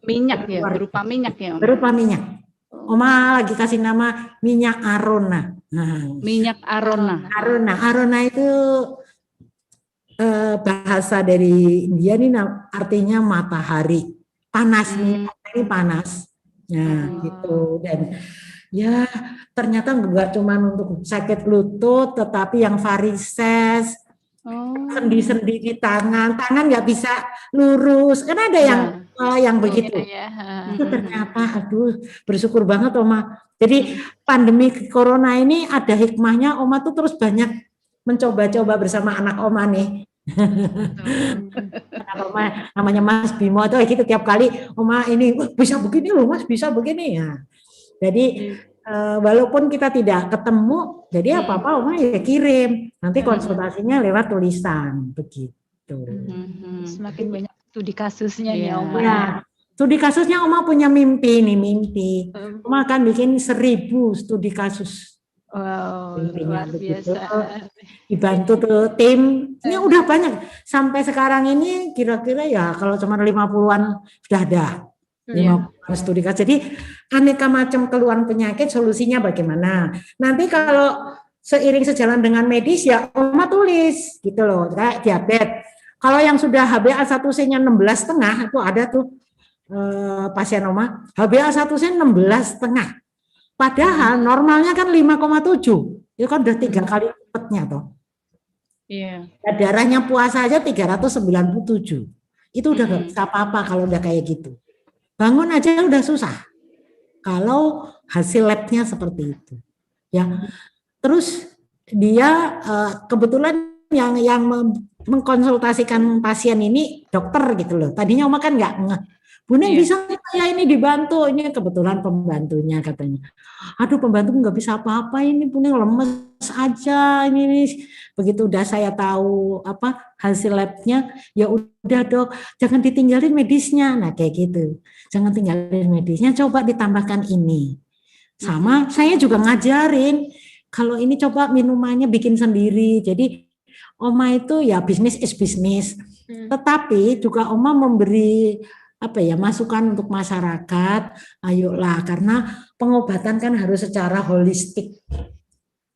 minyak ya, berupa minyak ya, Om? Berupa minyak. Oma lagi kasih nama minyak Arona. Nah, minyak Arona. Arona itu bahasa dari India ini artinya matahari. Panas, ini panas. Nah, gitu. Dan ya ternyata enggak cuma untuk sakit lutut, tetapi yang varises, sendi-sendi di tangan nggak bisa lurus. Kan ada yang begitu. Itu ternyata, aduh, bersyukur banget Oma. Jadi pandemi corona ini ada hikmahnya. Oma tuh terus banyak mencoba-coba bersama anak Oma nih. Oma, namanya Mas Bimo itu gitu tiap kali Oma ini bisa begini loh Mas, bisa begini ya. Jadi walaupun kita tidak ketemu, jadi apa-apa Oma ya kirim. Nanti konsultasinya lewat tulisan begitu. Semakin banyak studi kasusnya ya Oma. Ya, studi kasusnya Oma punya mimpi. Oma akan bikin 1000 studi kasus. Wow, luar biasa. Dibantu tuh tim, ini udah banyak. Sampai sekarang ini kira-kira ya kalau cuma 50-an sudah ada. 50 studi kasus. Jadi aneka macam keluhan penyakit, solusinya bagaimana. Nanti kalau seiring sejalan dengan medis ya Oma tulis gitu loh, kayak diabetes. Kalau yang sudah HbA1c-nya 16,5 itu ada tuh pasien Oma, HbA1c 16,5. Padahal normalnya kan 5,7. Itu kan udah 3 kali lipatnya toh. Iya. Darahnya puasa aja 397. Itu udah gak bisa apa-apa kalau udah kayak gitu. Bangun aja udah susah. Kalau hasil labnya seperti itu. Ya. Terus dia kebetulan yang mengkonsultasikan pasien ini dokter gitu loh. Tadinya Oma kan nggak ngeh. Bu Neng bisa saya ini dibantu, ini kebetulan pembantunya katanya. Aduh pembantu nggak bisa apa-apa ini Bu Neng lemes aja ini. Begitu udah saya tahu apa hasil labnya, ya udah Dok, jangan ditinggalin medisnya. Nah kayak gitu, jangan tinggalin medisnya, coba ditambahkan ini. Sama saya juga ngajarin kalau ini coba minumannya bikin sendiri. Jadi Oma itu ya bisnis is bisnis, tetapi juga Oma memberi masukan untuk masyarakat, ayolah karena pengobatan kan harus secara holistik,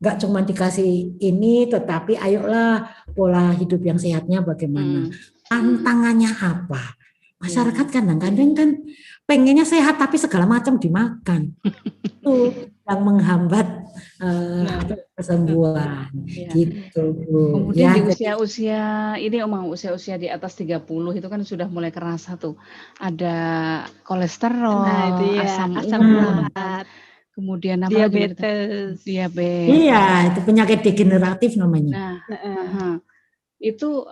nggak cuma dikasih ini, tetapi ayolah pola hidup yang sehatnya bagaimana, tantangannya apa, masyarakat kadang-kadang kan pengennya sehat tapi segala macam dimakan, itu yang menghambat kesembuhan gitu Bu. Kemudian di usia-usia ini usia-usia di atas 30 itu kan sudah mulai kerasa tuh ada kolesterol, asam urat, kemudian diabetes. Iya, itu penyakit degeneratif namanya. Nah, itu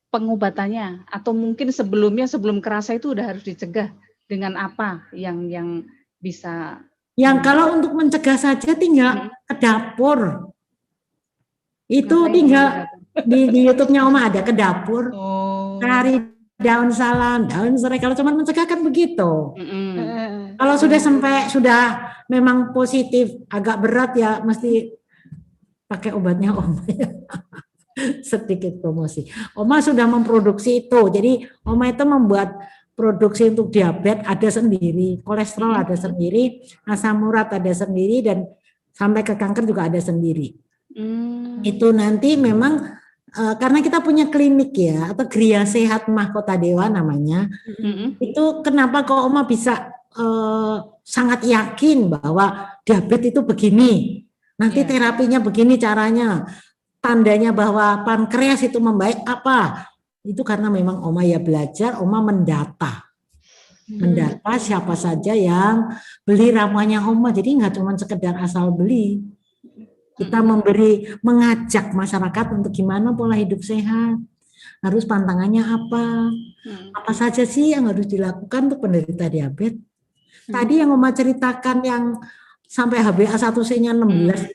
pengobatannya atau mungkin sebelum kerasa itu udah harus dicegah dengan apa yang bisa? Yang kalau untuk mencegah saja tinggal ke dapur. Itu tinggal di YouTube-nya Oma ada ke dapur. Cari daun salam, daun serai. Kalau cuma mencegah kan begitu. Kalau sudah memang positif, agak berat ya mesti pakai obatnya Oma. Sedikit promosi. Oma sudah memproduksi itu. Jadi Oma itu membuat produksi untuk diabetes ada sendiri, kolesterol ada sendiri, asam urat ada sendiri, dan sampai ke kanker juga ada sendiri. Itu nanti memang karena kita punya klinik ya, atau Gria Sehat Mahkota Dewa namanya. Itu kenapa kok Oma bisa sangat yakin bahwa diabetes itu begini, nanti terapinya begini caranya, tandanya bahwa pankreas itu membaik apa. Itu karena memang Oma ya belajar, Oma mendata siapa saja yang beli ramuannya Oma. Jadi nggak cuma sekedar asal beli. Kita mengajak masyarakat untuk gimana pola hidup sehat, harus pantangannya apa saja sih yang harus dilakukan untuk penderita diabetes. Tadi yang Oma ceritakan yang sampai HbA1c-nya 16,7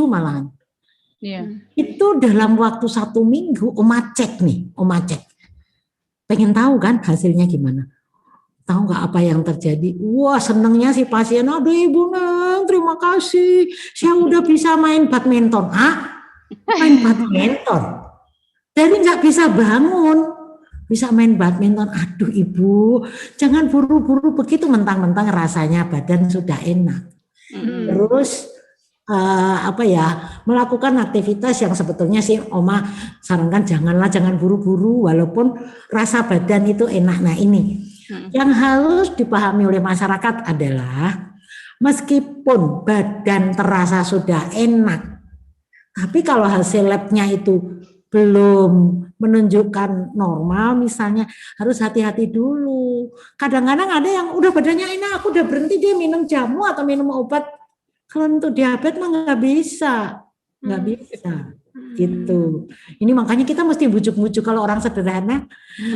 malahan. Itu dalam waktu 1 minggu Oma cek. Pengen tahu kan hasilnya gimana? Tahu nggak apa yang terjadi? Wah, senangnya si pasien, aduh Ibu Neng, terima kasih, saya udah bisa main badminton. Main badminton? Dari nggak bisa bangun, bisa main badminton. Aduh Ibu, jangan buru-buru begitu, mentang-mentang rasanya badan sudah enak. Terus melakukan aktivitas yang sebetulnya sih Oma sarankan jangan buru-buru walaupun rasa badan itu enak. Nah ini yang harus dipahami oleh masyarakat adalah meskipun badan terasa sudah enak, tapi kalau hasil labnya itu belum menunjukkan normal misalnya, harus hati-hati dulu. Kadang-kadang ada yang udah badannya enak, aku udah berhenti dia minum jamu atau minum obat. Kalau untuk diabetes mah nggak bisa gitu. Ini makanya kita mesti bujuk-bujuk kalau orang sederhana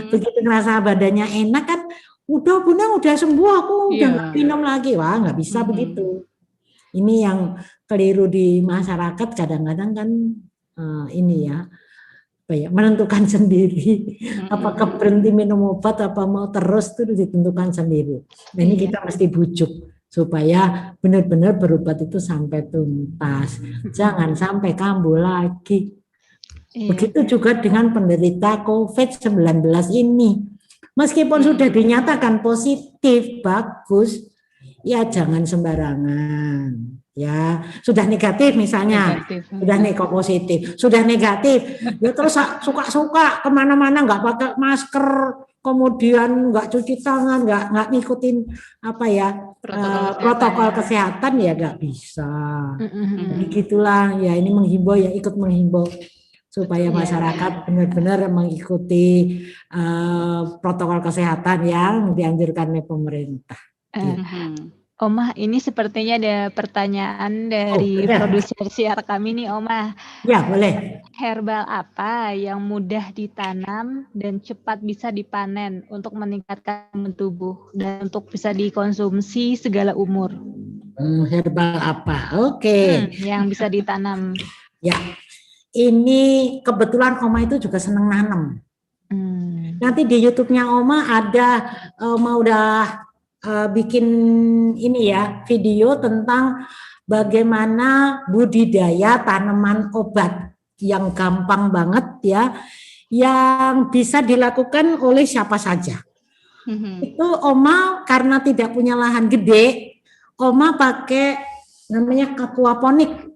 begitu ngerasa badannya enak kan, udah Bunda udah sembuh aku udah nggak minum lagi, wah nggak bisa begitu. Ini yang keliru di masyarakat kadang-kadang kan menentukan sendiri apakah berhenti minum obat apa mau terus itu ditentukan sendiri. Nah ini kita mesti bujuk supaya benar-benar berobat itu sampai tuntas, jangan sampai kambuh lagi. Begitu juga dengan penderita COVID-19 ini, meskipun sudah dinyatakan positif bagus, ya jangan sembarangan. Ya sudah negatif misalnya, sudah positif, sudah negatif, ya terus suka-suka kemana-mana nggak pakai masker, kemudian nggak cuci tangan, nggak ngikutin protokol kesehatan ya nggak bisa. Begitulah ya, ini menghimbau ya, ikut menghimbau supaya masyarakat benar-benar mengikuti protokol kesehatan yang dianjurkan oleh pemerintah. Oma, ini sepertinya ada pertanyaan dari produser siar kami nih, Oma. Ya, boleh. Herbal apa yang mudah ditanam dan cepat bisa dipanen untuk meningkatkan imun tubuh dan untuk bisa dikonsumsi segala umur? Herbal apa? Oke. Yang bisa ditanam. Ya, ini kebetulan Oma itu juga senang nanam. Nanti di YouTube-nya Oma ada, Oma udah bikin ini ya, video tentang bagaimana budidaya tanaman obat yang gampang banget ya, yang bisa dilakukan oleh siapa saja. Itu Oma karena tidak punya lahan gede, Oma pakai namanya aquaponik.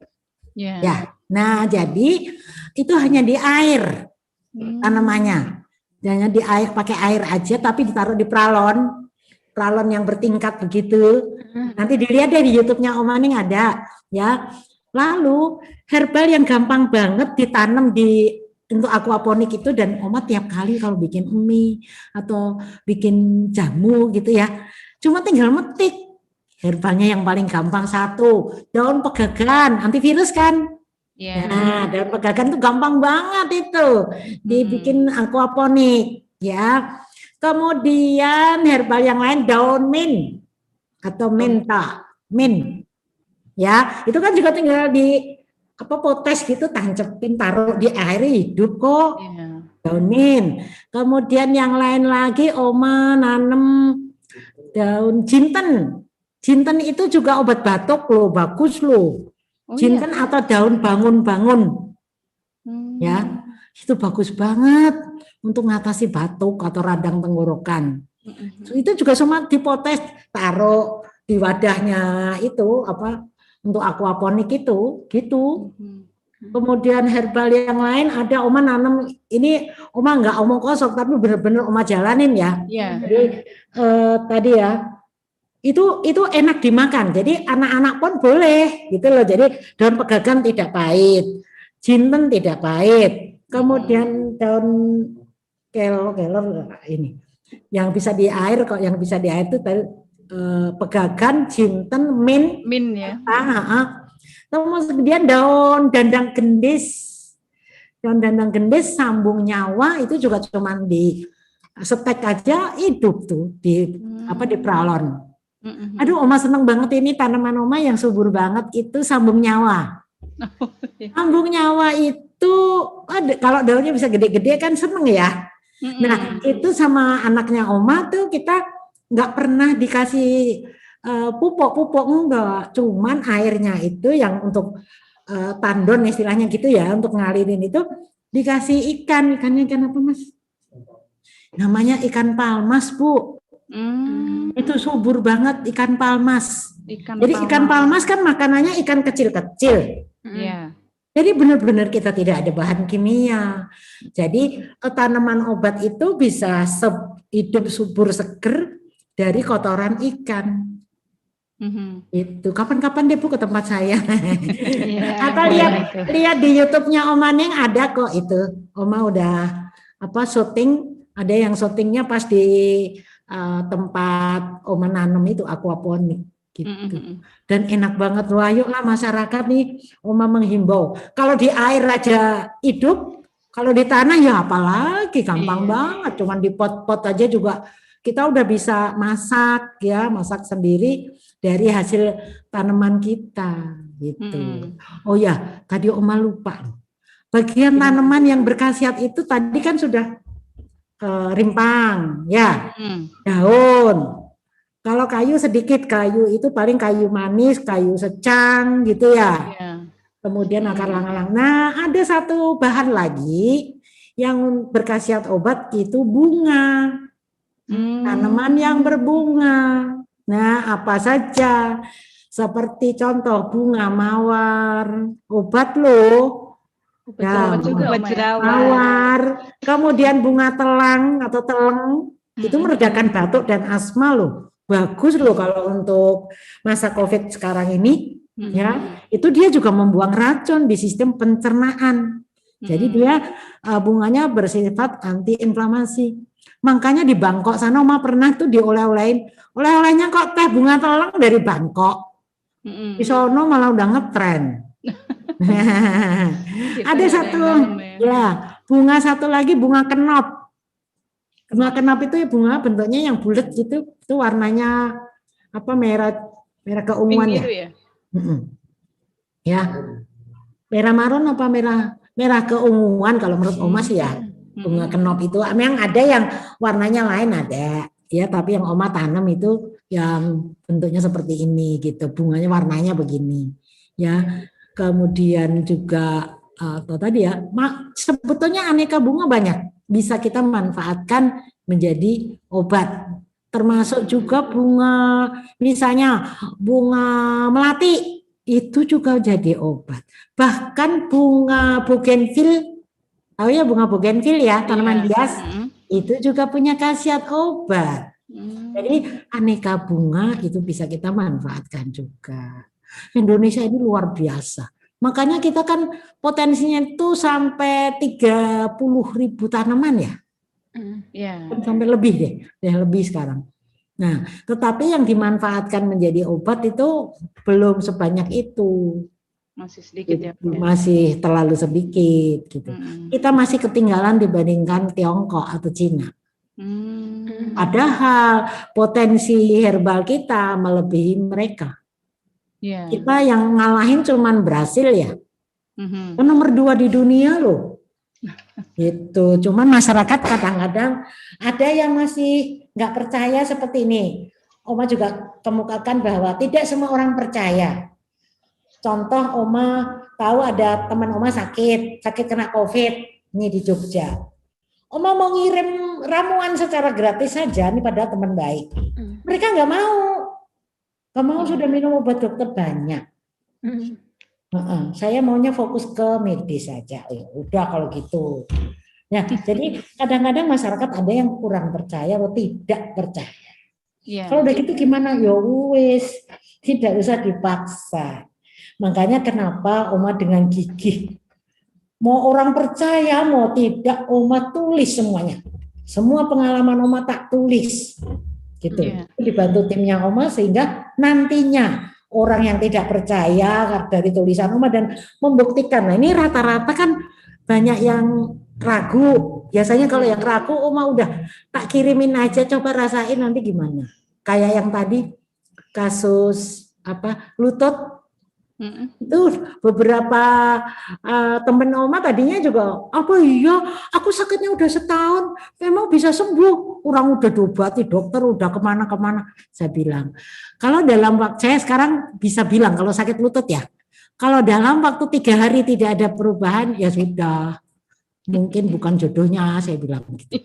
Ya. Nah, jadi itu hanya di air tanamannya. Hanya di air, pakai air aja tapi ditaruh di pralon yang bertingkat begitu. Nanti dilihat deh di YouTube-nya Oma Ning ada ya. Lalu herbal yang gampang banget ditanam untuk aquaponik itu, dan Oma tiap kali kalau bikin mie atau bikin jamu gitu ya, cuma tinggal metik. Herbalnya yang paling gampang satu, daun pegagan, antivirus kan. Nah, daun pegagan itu gampang banget itu dibikin aquaponik ya. Kemudian herbal yang lain daun mint atau menta, mint. Ya, itu kan juga tinggal di potes gitu, tancepin, taruh di air hidup kok. Daun mint. Kemudian yang lain lagi Oma nanam daun jinten. Jinten itu juga obat batuk loh, bagus loh. Jinten atau daun bangun-bangun. Ya, itu bagus banget untuk mengatasi batuk atau radang tenggorokan. Itu juga cuma dipotes, taruh di wadahnya itu untuk aquaponik itu gitu. Kemudian herbal yang lain ada Oma nanam, ini Oma nggak omong kosong tapi benar-benar Oma jalanin ya. Jadi tadi ya itu enak dimakan, jadi anak-anak pun boleh gitu loh. Jadi daun pegagan tidak pahit, jinten tidak pahit, kemudian daun kelor ini, yang bisa di air kok, yang bisa di air itu tadi pegagan, jinten, mint, ya. Kemudian daun dandang gendis, sambung nyawa itu juga cuman di setek aja hidup tuh di di pralon. Aduh, Oma seneng banget ini tanaman Oma yang subur banget itu sambung nyawa. Sambung nyawa itu kalau daunnya bisa gede-gede kan seneng ya. Nah itu sama anaknya Oma tuh kita nggak pernah dikasih pupuk enggak, cuman airnya itu yang untuk tandon istilahnya gitu ya, untuk ngalirin itu dikasih ikannya ikan apa Mas? Namanya ikan palmas Bu. Itu subur banget ikan palmas. Jadi ikan palmas kan makanannya ikan kecil-kecil. Iya. Jadi benar-benar kita tidak ada bahan kimia. Jadi tanaman obat itu bisa hidup subur seger dari kotoran ikan. Itu kapan-kapan deh Bu ke tempat saya. Atau lihat di YouTube-nya Oma Neng ada kok itu. Oma udah syuting, ada yang syutingnya pas di tempat Oma nanam itu aquaponik gitu. Dan enak banget loh, ayolah masyarakat nih Oma menghimbau. Kalau di air aja hidup, kalau di tanah ya apalagi gampang banget. Cuman di pot-pot aja juga kita udah bisa masak sendiri dari hasil tanaman kita gitu. Oh ya, tadi Oma lupa. Bagian tanaman yang berkhasiat itu tadi kan sudah rimpang, ya, daun. Kalau kayu sedikit, kayu itu paling kayu manis, kayu secang gitu ya. Kemudian akar lang-lang. Nah, ada satu bahan lagi yang berkhasiat obat itu bunga. Tanaman yang berbunga. Nah, apa saja? Seperti contoh bunga mawar, obat loh. Mawar, kemudian bunga telang atau teleng itu meredakan batuk dan asma loh. Bagus loh kalau untuk masa COVID sekarang ini, ya. Itu dia juga membuang racun di sistem pencernaan. Jadi dia bunganya bersifat anti-inflamasi. Makanya di Bangkok sana Oma pernah tuh dioleh-olehin. Oleh-olehnya kok teh bunga telang dari Bangkok. Di sono malah udah ngetren. Ada satu bunga satu lagi bunga kenop. Bunga kenop itu ya bunga bentuknya yang bulat gitu, itu warnanya merah keunguan ya. Ya. Merah marun apa merah keunguan kalau menurut Oma sih ya. Bunga kenop itu memang ada yang warnanya lain ada. Ya, tapi yang Oma tanam itu yang bentuknya seperti ini gitu. Bunganya warnanya begini. Ya. Kemudian juga tadi ya, sebetulnya aneka bunga banyak bisa kita manfaatkan menjadi obat. Termasuk juga bunga, misalnya bunga melati itu juga jadi obat. Bahkan bunga bougainville, tahu ya bunga bougainville ya, tanaman hias, itu juga punya khasiat obat. Jadi aneka bunga itu bisa kita manfaatkan juga. Indonesia ini luar biasa. Makanya kita kan potensinya itu sampai 30.000 tanaman ya. Sampai lebih deh lebih sekarang. Nah, tetapi yang dimanfaatkan menjadi obat itu belum sebanyak itu. Masih sedikit ya. Masih terlalu sedikit gitu. Kita masih ketinggalan dibandingkan Tiongkok atau Cina. Padahal potensi herbal kita melebihi mereka. Kita yang ngalahin cuman Brasil ya. Nomor 2 di dunia loh. Gitu. Cuman masyarakat kadang-kadang ada yang masih nggak percaya seperti ini. Oma juga kemukakan bahwa tidak semua orang percaya. Contoh Oma tahu ada teman Oma sakit kena COVID ini di Jogja. Oma mau ngirim ramuan secara gratis saja nih pada teman baik. Mereka nggak mau. Kamu sudah minum obat dokter banyak. Saya maunya fokus ke medis saja. Ya udah kalau gitu. Ya, jadi kadang-kadang masyarakat ada yang kurang percaya atau tidak percaya. Kalau udah gitu gimana? Ya wis, tidak usah dipaksa. Makanya kenapa Oma dengan gigih Mau orang percaya, mau tidak, Oma tulis semuanya. Semua pengalaman Oma tak tulis. Gitu. Iya. Dibantu timnya Oma sehingga nantinya orang yang tidak percaya dari tulisan Oma dan membuktikan. Nah, ini rata-rata kan banyak yang ragu. Biasanya kalau yang ragu Oma udah tak kirimin aja, coba rasain nanti gimana. Kayak yang tadi kasus lutut. Itu beberapa temen Oma tadinya juga iya aku sakitnya udah setahun memang bisa sembuh, orang udah diobati dokter, udah kemana-kemana. Saya bilang kalau dalam waktu, saya sekarang bisa bilang kalau sakit lutut ya, kalau dalam waktu 3 hari tidak ada perubahan ya sudah, mungkin bukan jodohnya, saya bilang gitu.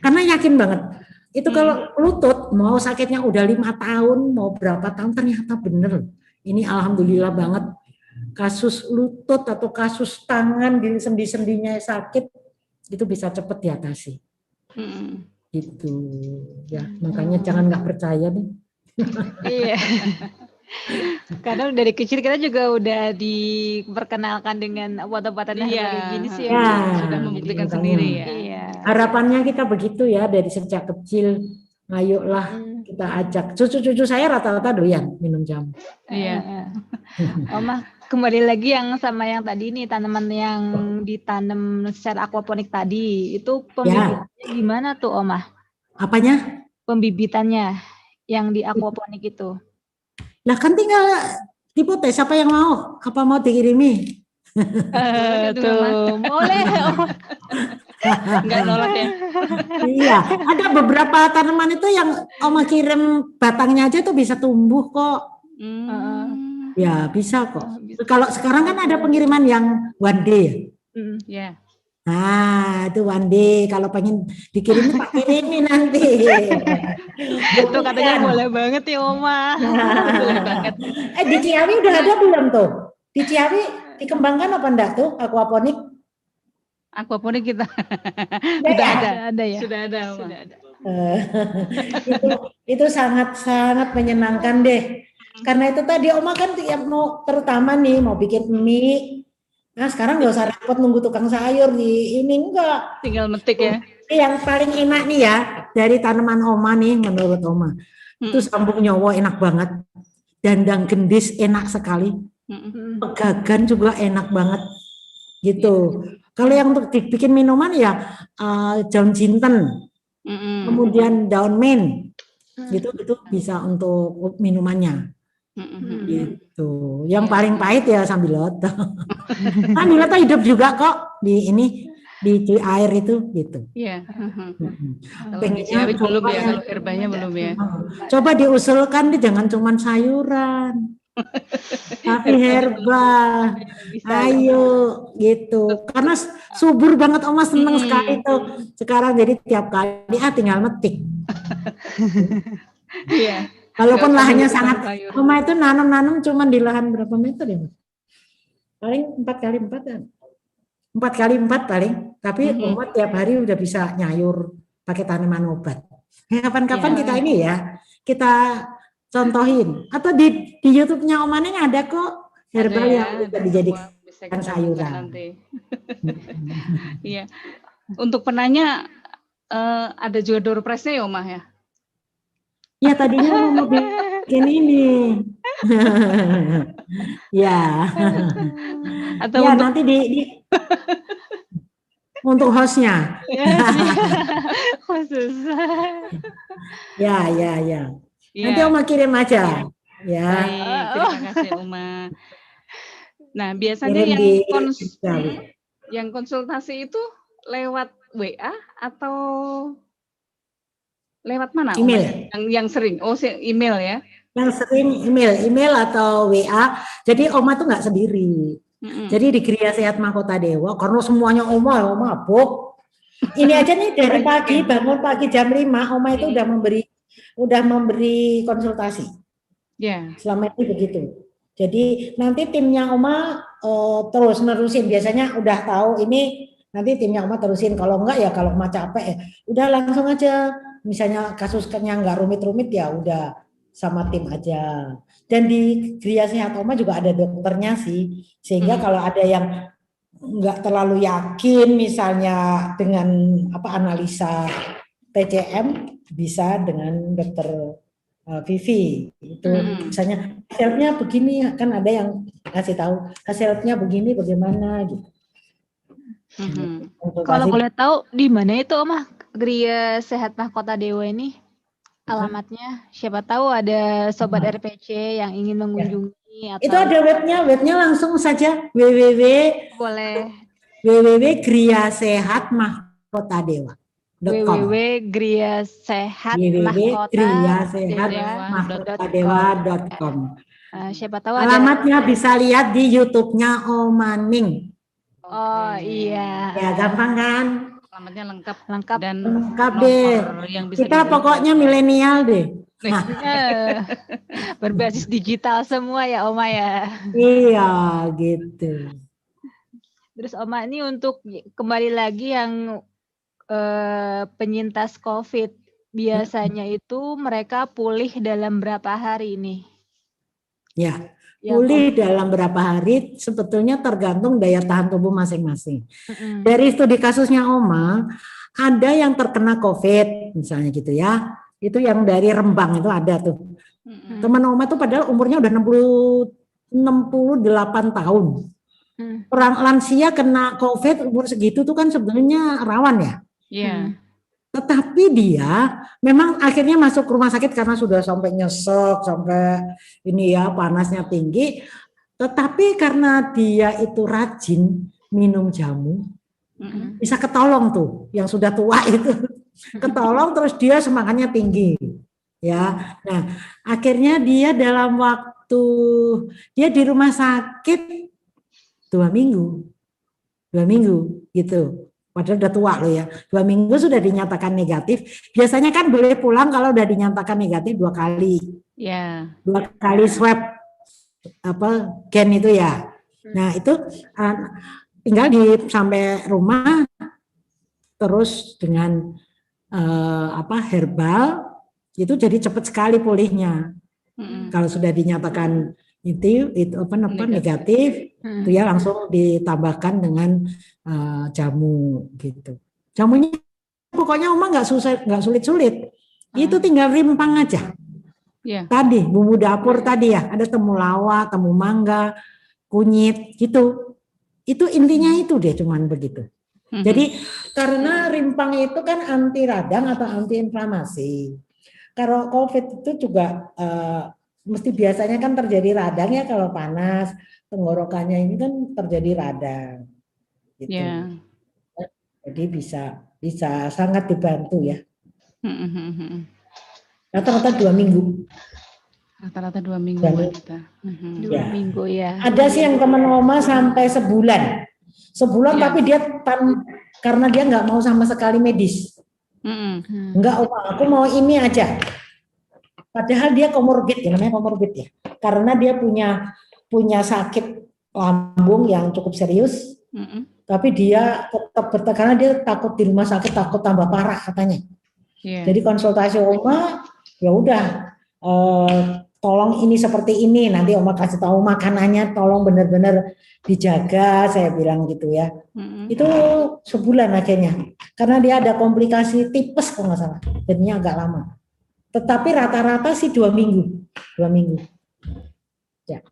Karena yakin banget itu kalau lutut mau sakitnya udah 5 tahun mau berapa tahun ternyata bener. Ini alhamdulillah banget, kasus lutut atau kasus tangan di sendi-sendinya sakit itu bisa cepat diatasi. Gitu ya, makanya jangan nggak percaya nih. Iya. Karena dari kecil kita juga udah diperkenalkan dengan obat-obatan herbal gini sih Ya, sudah membuktikan makanya. sendiri ya. Iya. Harapannya kita begitu ya dari sejak kecil. Ayolah kita ajak cucu-cucu saya rata-rata doyan minum jamu. Iya. Oma, kembali lagi yang sama yang tadi nih, tanaman yang ditanam secara aquaponik tadi, itu pembibitannya gimana tuh Oma? Apanya? Pembibitannya yang di aquaponik itu. Lah kan tinggal hipotes siapa yang mau? Apa mau dikirimi? Tuh, boleh. Enggak nolak ya. Iya, ada beberapa tanaman itu yang Oma kirim batangnya aja tuh bisa tumbuh kok. Ya bisa kok. Kalau sekarang kan ada pengiriman yang one day. Ya. Nah itu one day. Kalau pengen dikirimin tak kirimi nanti. Itu katanya boleh banget ya Oma. Boleh banget. Di Ciawi udah ada belum tuh? Di Ciawi dikembangkan apa enggak tuh aquaponik? Aquaponik kita Sudah ada ya. Sudah ada. Itu sangat menyenangkan deh. Karena itu tadi Oma kan yang mau terutama nih mau bikin mie. Nah sekarang nggak usah repot nunggu tukang sayur di ini enggak. Tinggal metik ya. Yang paling enak nih ya dari tanaman Oma nih menurut Oma itu sambung nyowo enak banget, dandang gendis enak sekali, pegagan juga enak banget gitu. Kalau yang untuk dibikin minuman ya daun jinten, kemudian daun mint, gitu bisa untuk minumannya. Gitu. Yang paling pahit ya sambiloto. Sambiloto hidup juga kok di air itu gitu. Iya. Pengennya belum ya, kalau herbanya belum ya. Coba diusulkan jangan cuma sayuran. Tapi herbal, ayo gitu. Karena subur banget Oma, seneng sekali tuh. Sekarang jadi tiap kali tinggal metik. Iya. Walaupun lahannya sangat, Oma itu nanam cuma di lahan berapa meter ya? Paling 4x4 kan? 4x4 paling. Tapi Oma tiap hari udah bisa nyayur pakai tanaman obat. Kapan-kapan kita ini ya, kita contohin atau di YouTube-nya Oma Neng ada kok herbal yang bisa dijadikan sayuran. Iya. Untuk penanya ada juga door prize-nya ya Oma ya? Ya tadinya mau bikin ini. Ya. Atau ya untuk... nanti untuk hostnya. Khusus. Ya. Ya. Nanti Oma kirim aja. Ya. Baik, terima kasih Oma. Nah, biasanya yang konsultasi itu lewat WA atau lewat mana? Email. Yang sering. Oh, email ya. Yang sering email atau WA. Jadi Oma tuh nggak sendiri. Jadi di Gria Sehat Mahkota Dewa, karena semuanya Oma mabuk. Ini aja nih dari pagi, bangun pagi jam 5, Oma itu udah memberi konsultasi. Ya. Selama ini begitu. Jadi nanti timnya Oma terus nerusin. Biasanya udah tahu ini, nanti timnya Oma terusin. Kalau enggak ya kalau Oma capek ya, udah langsung aja. Misalnya kasusnya nggak rumit-rumit ya udah sama tim aja. Dan di Gria Sehat Oma juga ada dokternya sih, sehingga kalau ada yang nggak terlalu yakin misalnya dengan analisa TCM, bisa dengan dokter Vivi itu misalnya hasilnya begini, kan ada yang kasih tahu hasilnya begini bagaimana gitu. Kalau boleh tahu di mana itu Oma Gria Sehat Mahkota Dewa ini alamatnya? Siapa tahu ada sobat RPC yang ingin mengunjungi atau itu ada webnya langsung saja boleh www.griasehatmahkotadewa.com www.griasehatmahkotadewa.com. Siapa tahu ada Alamatnya bisa lihat di YouTube-nya Omaning. Oh iya. Ya gampang kan? Alamatnya lengkap dan Lengkap deh. yang bisa Kita pokoknya milenial deh. Berbasis digital semua ya Oma ya. Iya gitu. Terus Oma ini untuk kembali lagi yang penyintas COVID biasanya itu mereka pulih dalam berapa hari ini? Ya, pulih dalam berapa hari sebetulnya tergantung daya tahan tubuh masing-masing. Dari studi kasusnya Oma, ada yang terkena COVID misalnya gitu ya. Itu yang dari Rembang itu ada tuh. Teman Oma tuh padahal umurnya udah 68 tahun. Orang lansia kena COVID umur segitu tuh kan sebenarnya rawan ya. Iya. Tetapi dia memang akhirnya masuk rumah sakit karena sudah sampai nyesek, sampai ini ya panasnya tinggi. Tetapi karena dia itu rajin minum jamu, bisa ketolong tuh yang sudah tua itu. Ketolong terus dia semangatnya tinggi. Ya. Nah, akhirnya dia dalam waktu dia di rumah sakit 2 minggu. 2 minggu gitu. Padahal udah tua loh ya. 2 minggu sudah dinyatakan negatif. Biasanya kan boleh pulang kalau udah dinyatakan negatif 2 kali. Ya. 2 kali swab gen itu ya. Nah, itu tinggal sampai rumah terus dengan herbal itu jadi cepat sekali pulihnya. Kalau sudah dinyatakan itu negatif, itu ya langsung ditambahkan dengan jamu gitu. Jamunya pokoknya Oma nggak sulit-sulit. Itu tinggal rimpang aja. Yeah. Tadi bumbu dapur tadi ya, ada temulawak, temu mangga, kunyit gitu. Itu intinya itu deh, cuman begitu. Jadi karena rimpang itu kan anti radang atau anti inflamasi. Kalau COVID itu juga mesti biasanya kan terjadi radang ya kalau panas, tenggorokannya ini kan terjadi radang. Gitu. Yeah. Jadi bisa sangat dibantu ya. Rata-rata 2 minggu. Rata-rata 2 minggu wanita. 2 minggu ya. Ada sih yang teman Oma sampai sebulan. Sebulan tapi dia karena dia nggak mau sama sekali medis. Enggak Oma, aku mau ini aja. Padahal dia komorbid ya, namanya komorbid ya. Karena dia punya sakit lambung yang cukup serius. Tapi dia tetap karena dia takut di rumah sakit, takut tambah parah katanya. Yeah. Jadi konsultasi Oma, ya udah tolong ini seperti ini, nanti Oma kasih tahu makanannya, tolong benar-benar dijaga, saya bilang gitu ya. Itu sebulan akhirnya, karena dia ada komplikasi tipes kalau nggak salah, jadinya agak lama. Tetapi rata-rata sih 2 minggu, 2 minggu. Ya,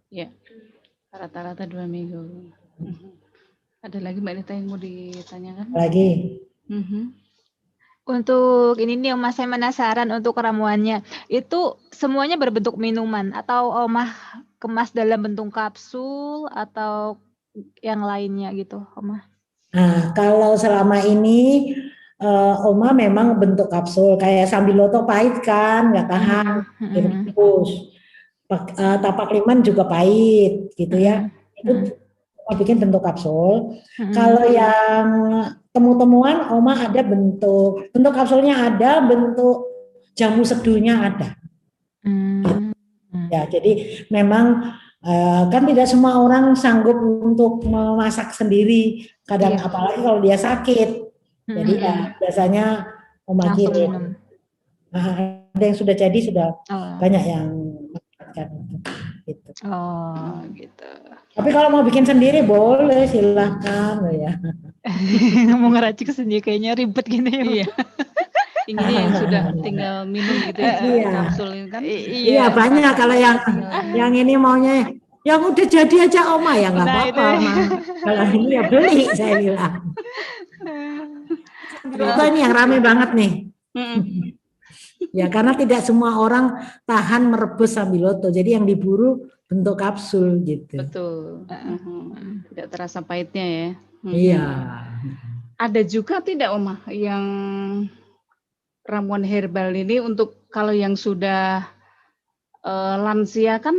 rata-rata 2 minggu. Ada lagi Mbak Nita yang mau ditanyakan? Lagi. Untuk ini nih Oma, saya penasaran untuk ramuannya. Itu semuanya berbentuk minuman atau Oma kemas dalam bentuk kapsul atau yang lainnya gitu, Oma? Nah, kalau selama ini Oma memang bentuk kapsul kayak Sambiloto pahit kan, nggak tahan, dibungkus. Tapak liman juga pahit gitu ya. Itu Oma bikin bentuk kapsul. Kalau yang temu-temuan Oma ada bentuk kapsulnya ada, bentuk jamu seduhnya ada. Ya, jadi memang kan tidak semua orang sanggup untuk memasak sendiri. Kadang apalagi kalau dia sakit. Jadi ya biasanya Oma kirim. Nah, ada yang sudah jadi sudah banyak yang mendapatkan gitu. Oh. Gitu. Tapi kalau mau bikin sendiri boleh, silahkan ya. Mau ngeracik sendiri kayaknya ribet gini ya. Iya. Ini yang sudah tinggal minum gitu ya. Iya. Kapsul ini kan. Iya banyak kalau yang ini maunya yang udah jadi aja Oma ya nggak Nah, apa-apa itu. Oma. Kalau ini ya beli saya bilang. Sambiloto ini yang rame banget nih. Ya karena tidak semua orang tahan merebus sambiloto. Jadi yang diburu bentuk kapsul gitu. Betul. Tidak terasa pahitnya ya. Iya. Ada juga tidak Oma yang ramuan herbal ini untuk kalau yang sudah lansia kan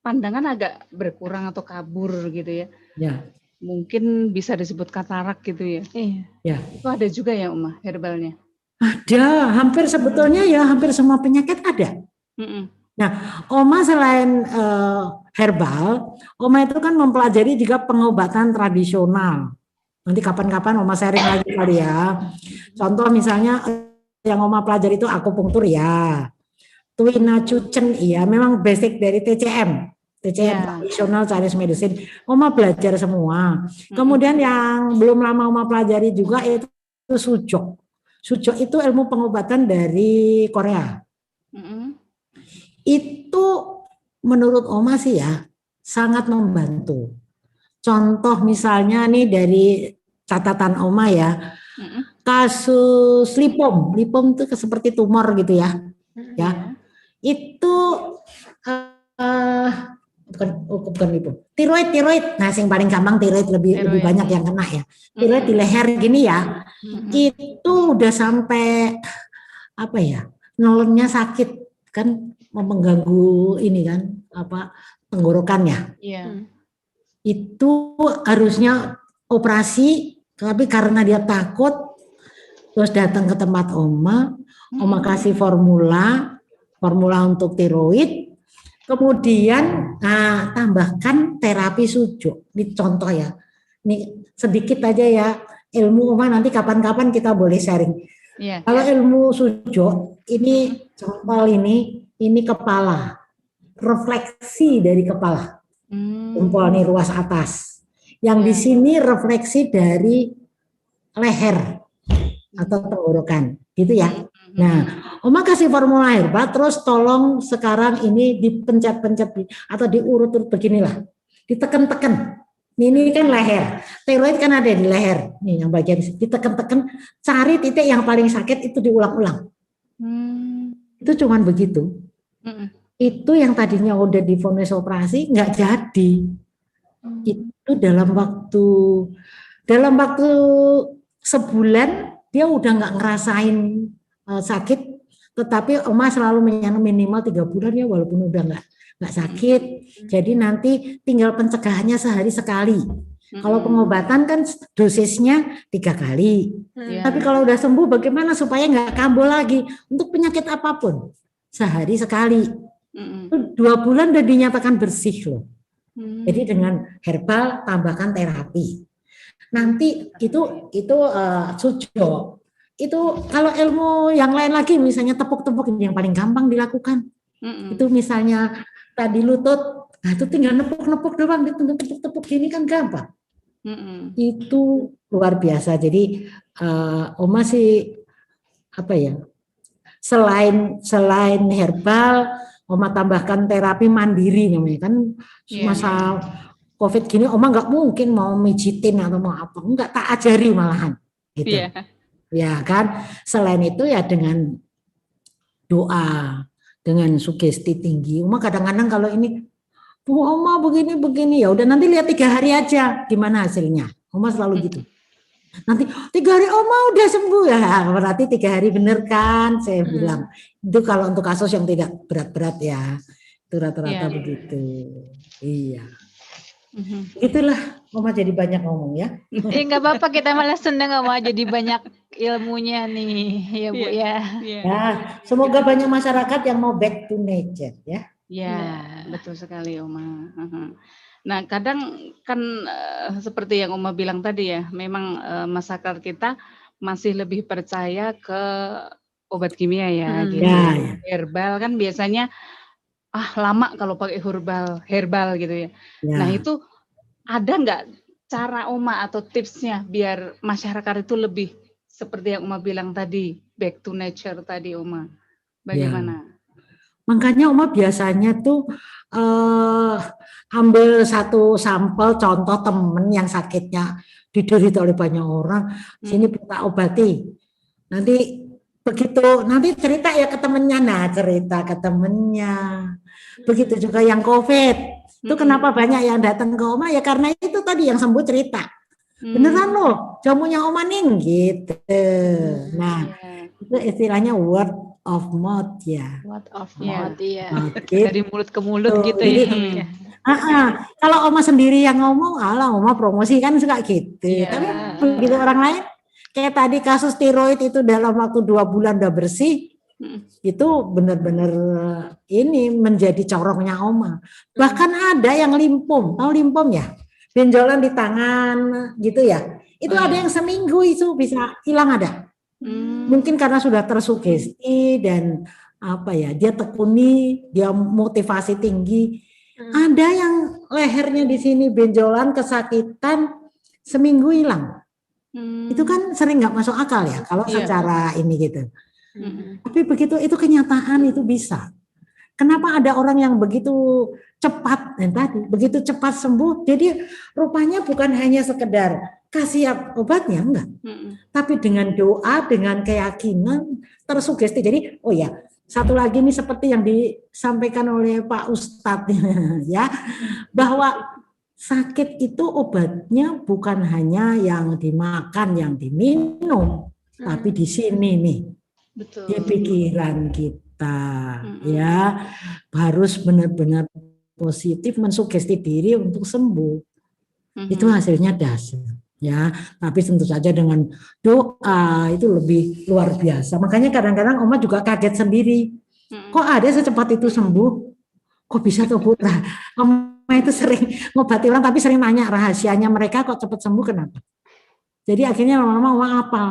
pandangan agak berkurang atau kabur gitu ya. Ya. Mungkin bisa disebut katarak gitu ya. Iya. Ya. Itu ada juga ya Oma herbalnya. Ada, hampir sebetulnya ya hampir semua penyakit ada. Nah, Oma selain herbal, Oma itu kan mempelajari juga pengobatan tradisional. Nanti kapan-kapan Oma sharing lagi kali ya. Contoh misalnya yang Oma pelajari itu akupunktur ya. Tuina Cucen iya, memang basic dari TCM tradisional Chinese medicine. Oma belajar semua. Kemudian yang belum lama Oma pelajari juga itu Sujok. Sujok itu ilmu pengobatan dari Korea. Itu menurut Oma sih ya sangat membantu. Contoh misalnya nih dari catatan Oma ya, kasus lipom itu seperti tumor gitu ya, ya itu bukan lipom, tiroid. Nah, yang paling gampang tiroid lebih banyak yang kena ya. Tiroid di leher gini ya, itu udah sampai apa ya, nelennya sakit kan, mengganggu ini kan apa tenggorokannya. Itu harusnya operasi, tapi karena dia takut, terus datang ke tempat Oma kasih formula untuk tiroid, kemudian tambahkan terapi Sujok. Ini contoh ya, ini sedikit aja ya ilmu Oma, nanti kapan-kapan kita boleh sharing. Kalau ilmu Sujok, ini jempol ini kepala, refleksi dari kepala. Jempol nih ruas atas. Yang di sini refleksi dari leher atau tenggorokan, gitu ya. Nah, Oma kasih formula herbal, terus tolong sekarang ini dipencet-pencet atau diurut-urut beginilah, ditekan-tekan. Ini kan leher, tiroid kan ada di leher, nih yang bagian ditekan-tekan, cari titik yang paling sakit itu diulang-ulang. Itu cuman begitu. Itu yang tadinya udah divonis operasi nggak jadi. Itu dalam waktu sebulan dia udah nggak ngerasain sakit, tetapi Oma selalu minimal 3 bulan ya, walaupun udah nggak sakit. Jadi nanti tinggal pencegahannya sehari sekali. Kalau pengobatan kan dosisnya 3 kali. Tapi kalau udah sembuh bagaimana supaya nggak kambuh lagi untuk penyakit apapun, sehari sekali. 2 bulan udah dinyatakan bersih loh. Jadi dengan herbal tambahkan terapi. Nanti itu Sujok. Itu kalau ilmu yang lain lagi misalnya tepuk-tepuk yang paling gampang dilakukan. Itu misalnya tadi lutut, nah itu tinggal nepuk-nepuk doang, ditepuk-tepuk gini kan gampang. Itu luar biasa. Jadi Oma sih apa ya? Selain herbal, Oma tambahkan terapi mandiri namanya kan. Masa COVID gini Oma nggak mungkin mau mijitin atau mau apa, enggak, tak ajari malahan gitu. Ya kan. Selain itu ya dengan doa, dengan sugesti tinggi. Oma kadang-kadang kalau ini, Bu Oma begini ya udah nanti lihat 3 hari aja gimana hasilnya. Oma selalu gitu. Nanti 3 hari Oma udah sembuh ya, berarti 3 hari bener kan, saya bilang. Itu kalau untuk kasus yang tidak berat-berat ya, itu rata-rata begitu. Iya. Itulah Oma jadi banyak ngomong ya. Nggak apa-apa, kita malah seneng Oma jadi banyak ilmunya nih ya Bu ya. Ya, semoga banyak masyarakat yang mau back to nature ya. Ya, betul sekali Oma. Nah, kadang kan seperti yang Oma bilang tadi ya, memang masyarakat kita masih lebih percaya ke obat kimia ya, gitu. Herbal kan biasanya lama kalau pakai herbal gitu ya. Ya. Nah itu ada nggak cara Oma atau tipsnya biar masyarakat itu lebih seperti yang Oma bilang tadi, back to nature tadi Oma, bagaimana? Makanya Oma biasanya tuh ambil satu sampel contoh temen yang sakitnya diderita oleh banyak orang, sini kita obati. Nanti begitu, nanti cerita ya ke temennya, cerita ke temennya. Begitu juga yang COVID, itu kenapa banyak yang datang ke Oma ya karena itu tadi yang sembuh cerita. Beneran loh, jamunya Oma Ning gitu. Nah, itu istilahnya word of mouth ya. Word of mouth ya. Gitu. Dari mulut ke mulut gitu Jadi, ya. kalau Oma sendiri yang ngomong, Oma promosi kan suka gitu. Iya. Tapi begitu orang lain, kayak tadi kasus tiroid itu dalam waktu 2 bulan udah bersih, itu benar-benar ini menjadi corongnya Oma. Bahkan ada yang limpom, tahu limpom ya? Benjolan di tangan gitu ya. Itu ada yang seminggu itu bisa hilang ada. Mungkin karena sudah tersugesti dan apa ya, dia tekuni, dia motivasi tinggi. Ada yang lehernya di sini benjolan, kesakitan, seminggu hilang. Itu kan sering nggak masuk akal ya kalau secara ini gitu. Tapi begitu itu kenyataan itu bisa. Kenapa ada orang yang begitu cepat tadi, begitu cepat sembuh? Jadi rupanya bukan hanya sekedar kasih obatnya enggak, tapi dengan doa, dengan keyakinan, tersugesti. Jadi, oh ya, satu lagi nih seperti yang disampaikan oleh Pak Ustadz ya, bahwa sakit itu obatnya bukan hanya yang dimakan, yang diminum, tapi di sini nih, di pikiran kita ya, harus benar-benar positif, mensugesti diri untuk sembuh. Itu hasilnya dahsyat. Ya, tapi tentu saja dengan doa itu lebih luar biasa. Makanya kadang-kadang Oma juga kaget sendiri. Kok ada secepat itu sembuh? Kok bisa tuh Bu? Oma itu sering ngobati orang tapi sering nanya rahasianya mereka kok cepat sembuh kenapa? Jadi akhirnya lama-lama Oma hafal.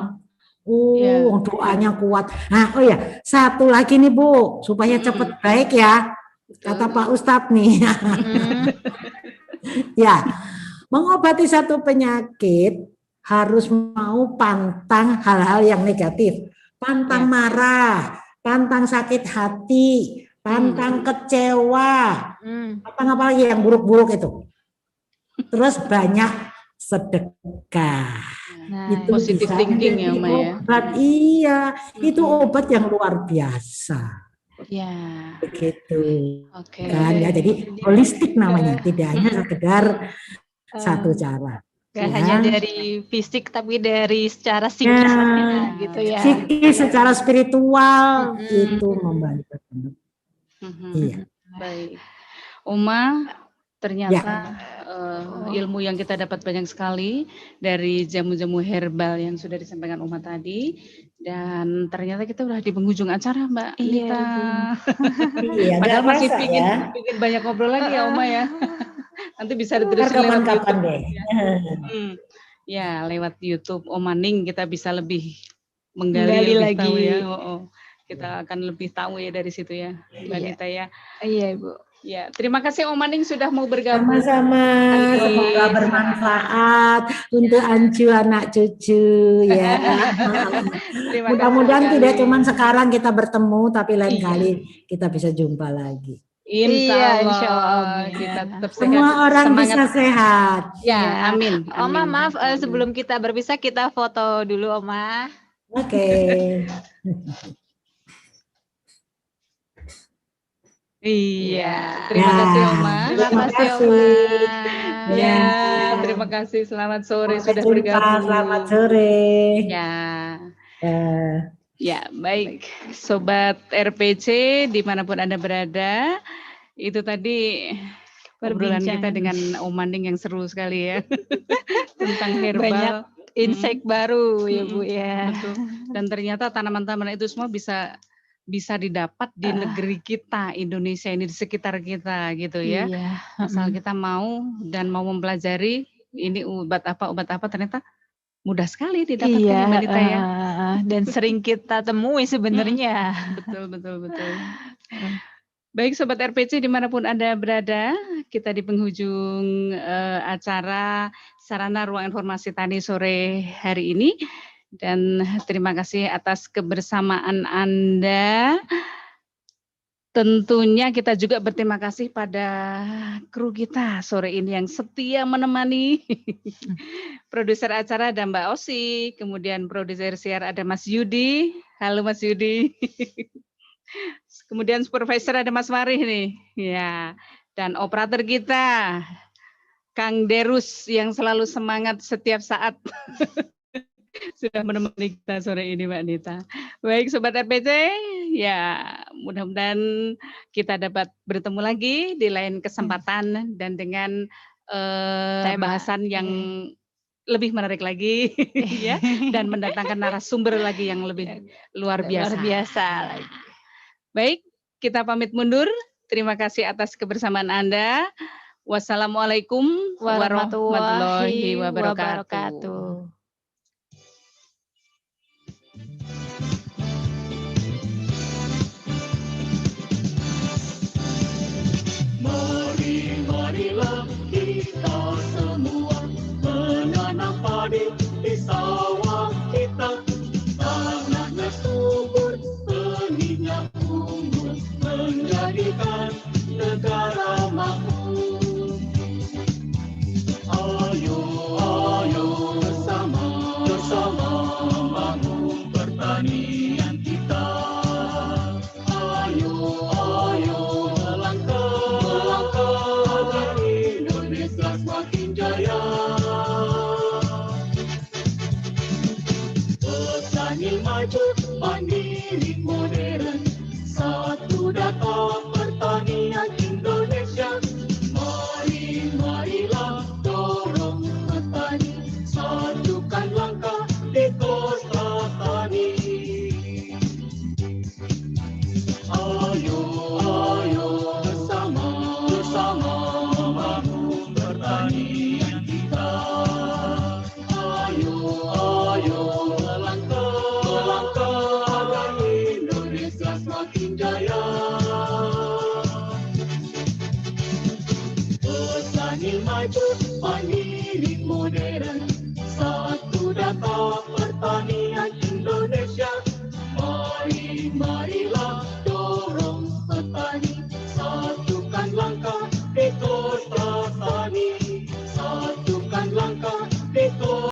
Doanya kuat. Nah, oh ya, satu lagi nih Bu, supaya cepat baik ya. Kata Pak Ustadz nih. Ya. Mengobati satu penyakit harus mau pantang hal-hal yang negatif. Pantang marah, pantang sakit hati, pantang kecewa, pantang apa lagi yang buruk-buruk itu. Terus banyak sedekah. Itu positive thinking ya, Ma ya. Obat, itu obat yang luar biasa. Ya. Begitu. Oke. Kan ya, jadi holistik namanya, tidak hanya sekedar satu cara. Gak hanya dari fisik tapi dari secara psikis gitu ya. Psikis, secara spiritual itu membantu. Iya. Baik. Oma, ternyata ilmu yang kita dapat banyak sekali dari jamu-jamu herbal yang sudah disampaikan Oma tadi, dan ternyata kita udah di penghujung acara, Mbak Lita. Iya, padahal masih pingin banyak ngobrol lagi ya Oma ya. Nanti bisa diterusin lewat YouTube. Deh. Ya, lewat YouTube Oma Ning kita bisa lebih menggali lebih lagi. Tahu ya. Kita akan lebih tahu ya dari situ ya, Mbak Lita ya. Iya, Ibu. Ya, terima kasih Oma Ning sudah mau bergabung. Sama-sama, semoga bermanfaat untuk Ancu anak cucu ya. Mudah-mudahan tidak cuma sekarang kita bertemu, tapi lain kali kita bisa jumpa lagi. Insya Allah. Kita tetap sehat. Semua orang semangat. Bisa sehat. Ya, amin. Oma, maaf sebelum kita berpisah kita foto dulu, Oma. Oke. Iya, terima kasih Oma. Terima kasih Oma. Ya, terima kasih. Selamat sore sudah bergabung. Selamat sore. Ya. Ya, baik. Sobat RPC dimanapun Anda berada, itu tadi obrolan kita dengan Oma Ning yang seru sekali ya. Tentang herbal. Banyak insight baru ya Bu ya. Betul. Dan ternyata tanaman-tanaman itu semua bisa didapat di negeri kita, Indonesia ini, di sekitar kita gitu ya. Iya. Asal kita mau dan mau mempelajari ini obat apa ternyata mudah sekali didapatkan ya Mbak Lita ya. Dan sering kita temui sebenarnya. Betul. Baik Sobat RPC dimanapun Anda berada, kita di penghujung acara Sarana Ruang Informasi Tani sore hari ini. Dan terima kasih atas kebersamaan Anda. Tentunya kita juga berterima kasih pada kru kita sore ini yang setia menemani. Produser acara ada Mbak Osi, kemudian produser siar ada Mas Yudi. Halo Mas Yudi. Kemudian supervisor ada Mas Marih nih. Ya. Dan operator kita Kang Derus yang selalu semangat setiap saat. Sudah menemani kita sore ini Mbak Nita. Baik Sobat RPC, ya mudah-mudahan kita dapat bertemu lagi di lain kesempatan dan dengan bahasan yang lebih menarik lagi ya, dan mendatangkan narasumber lagi yang lebih luar biasa. Luar biasa lagi. Baik, kita pamit mundur. Terima kasih atas kebersamaan Anda. Wassalamualaikum warahmatullahi wabarakatuh. Marilah kita semua menanam padi di sawah kita. Tanahnya subur, benihnya unggul, menjadikan negara makmur. Ayo, ayo bersama membangun pertanian kita. Ayo, ayo agar Indonesia semakin jaya. Petani maju, mandiri modern, satu data pertanian Indonesia. Marilah dorong petani, satukan langkah di kota tani. Ayo, ayo bersama membangun pertanian kita. Ayo, ayo melangkah agar Indonesia semakin jaya. Petani maju, mandiri modern, satu data pertanian Indonesia.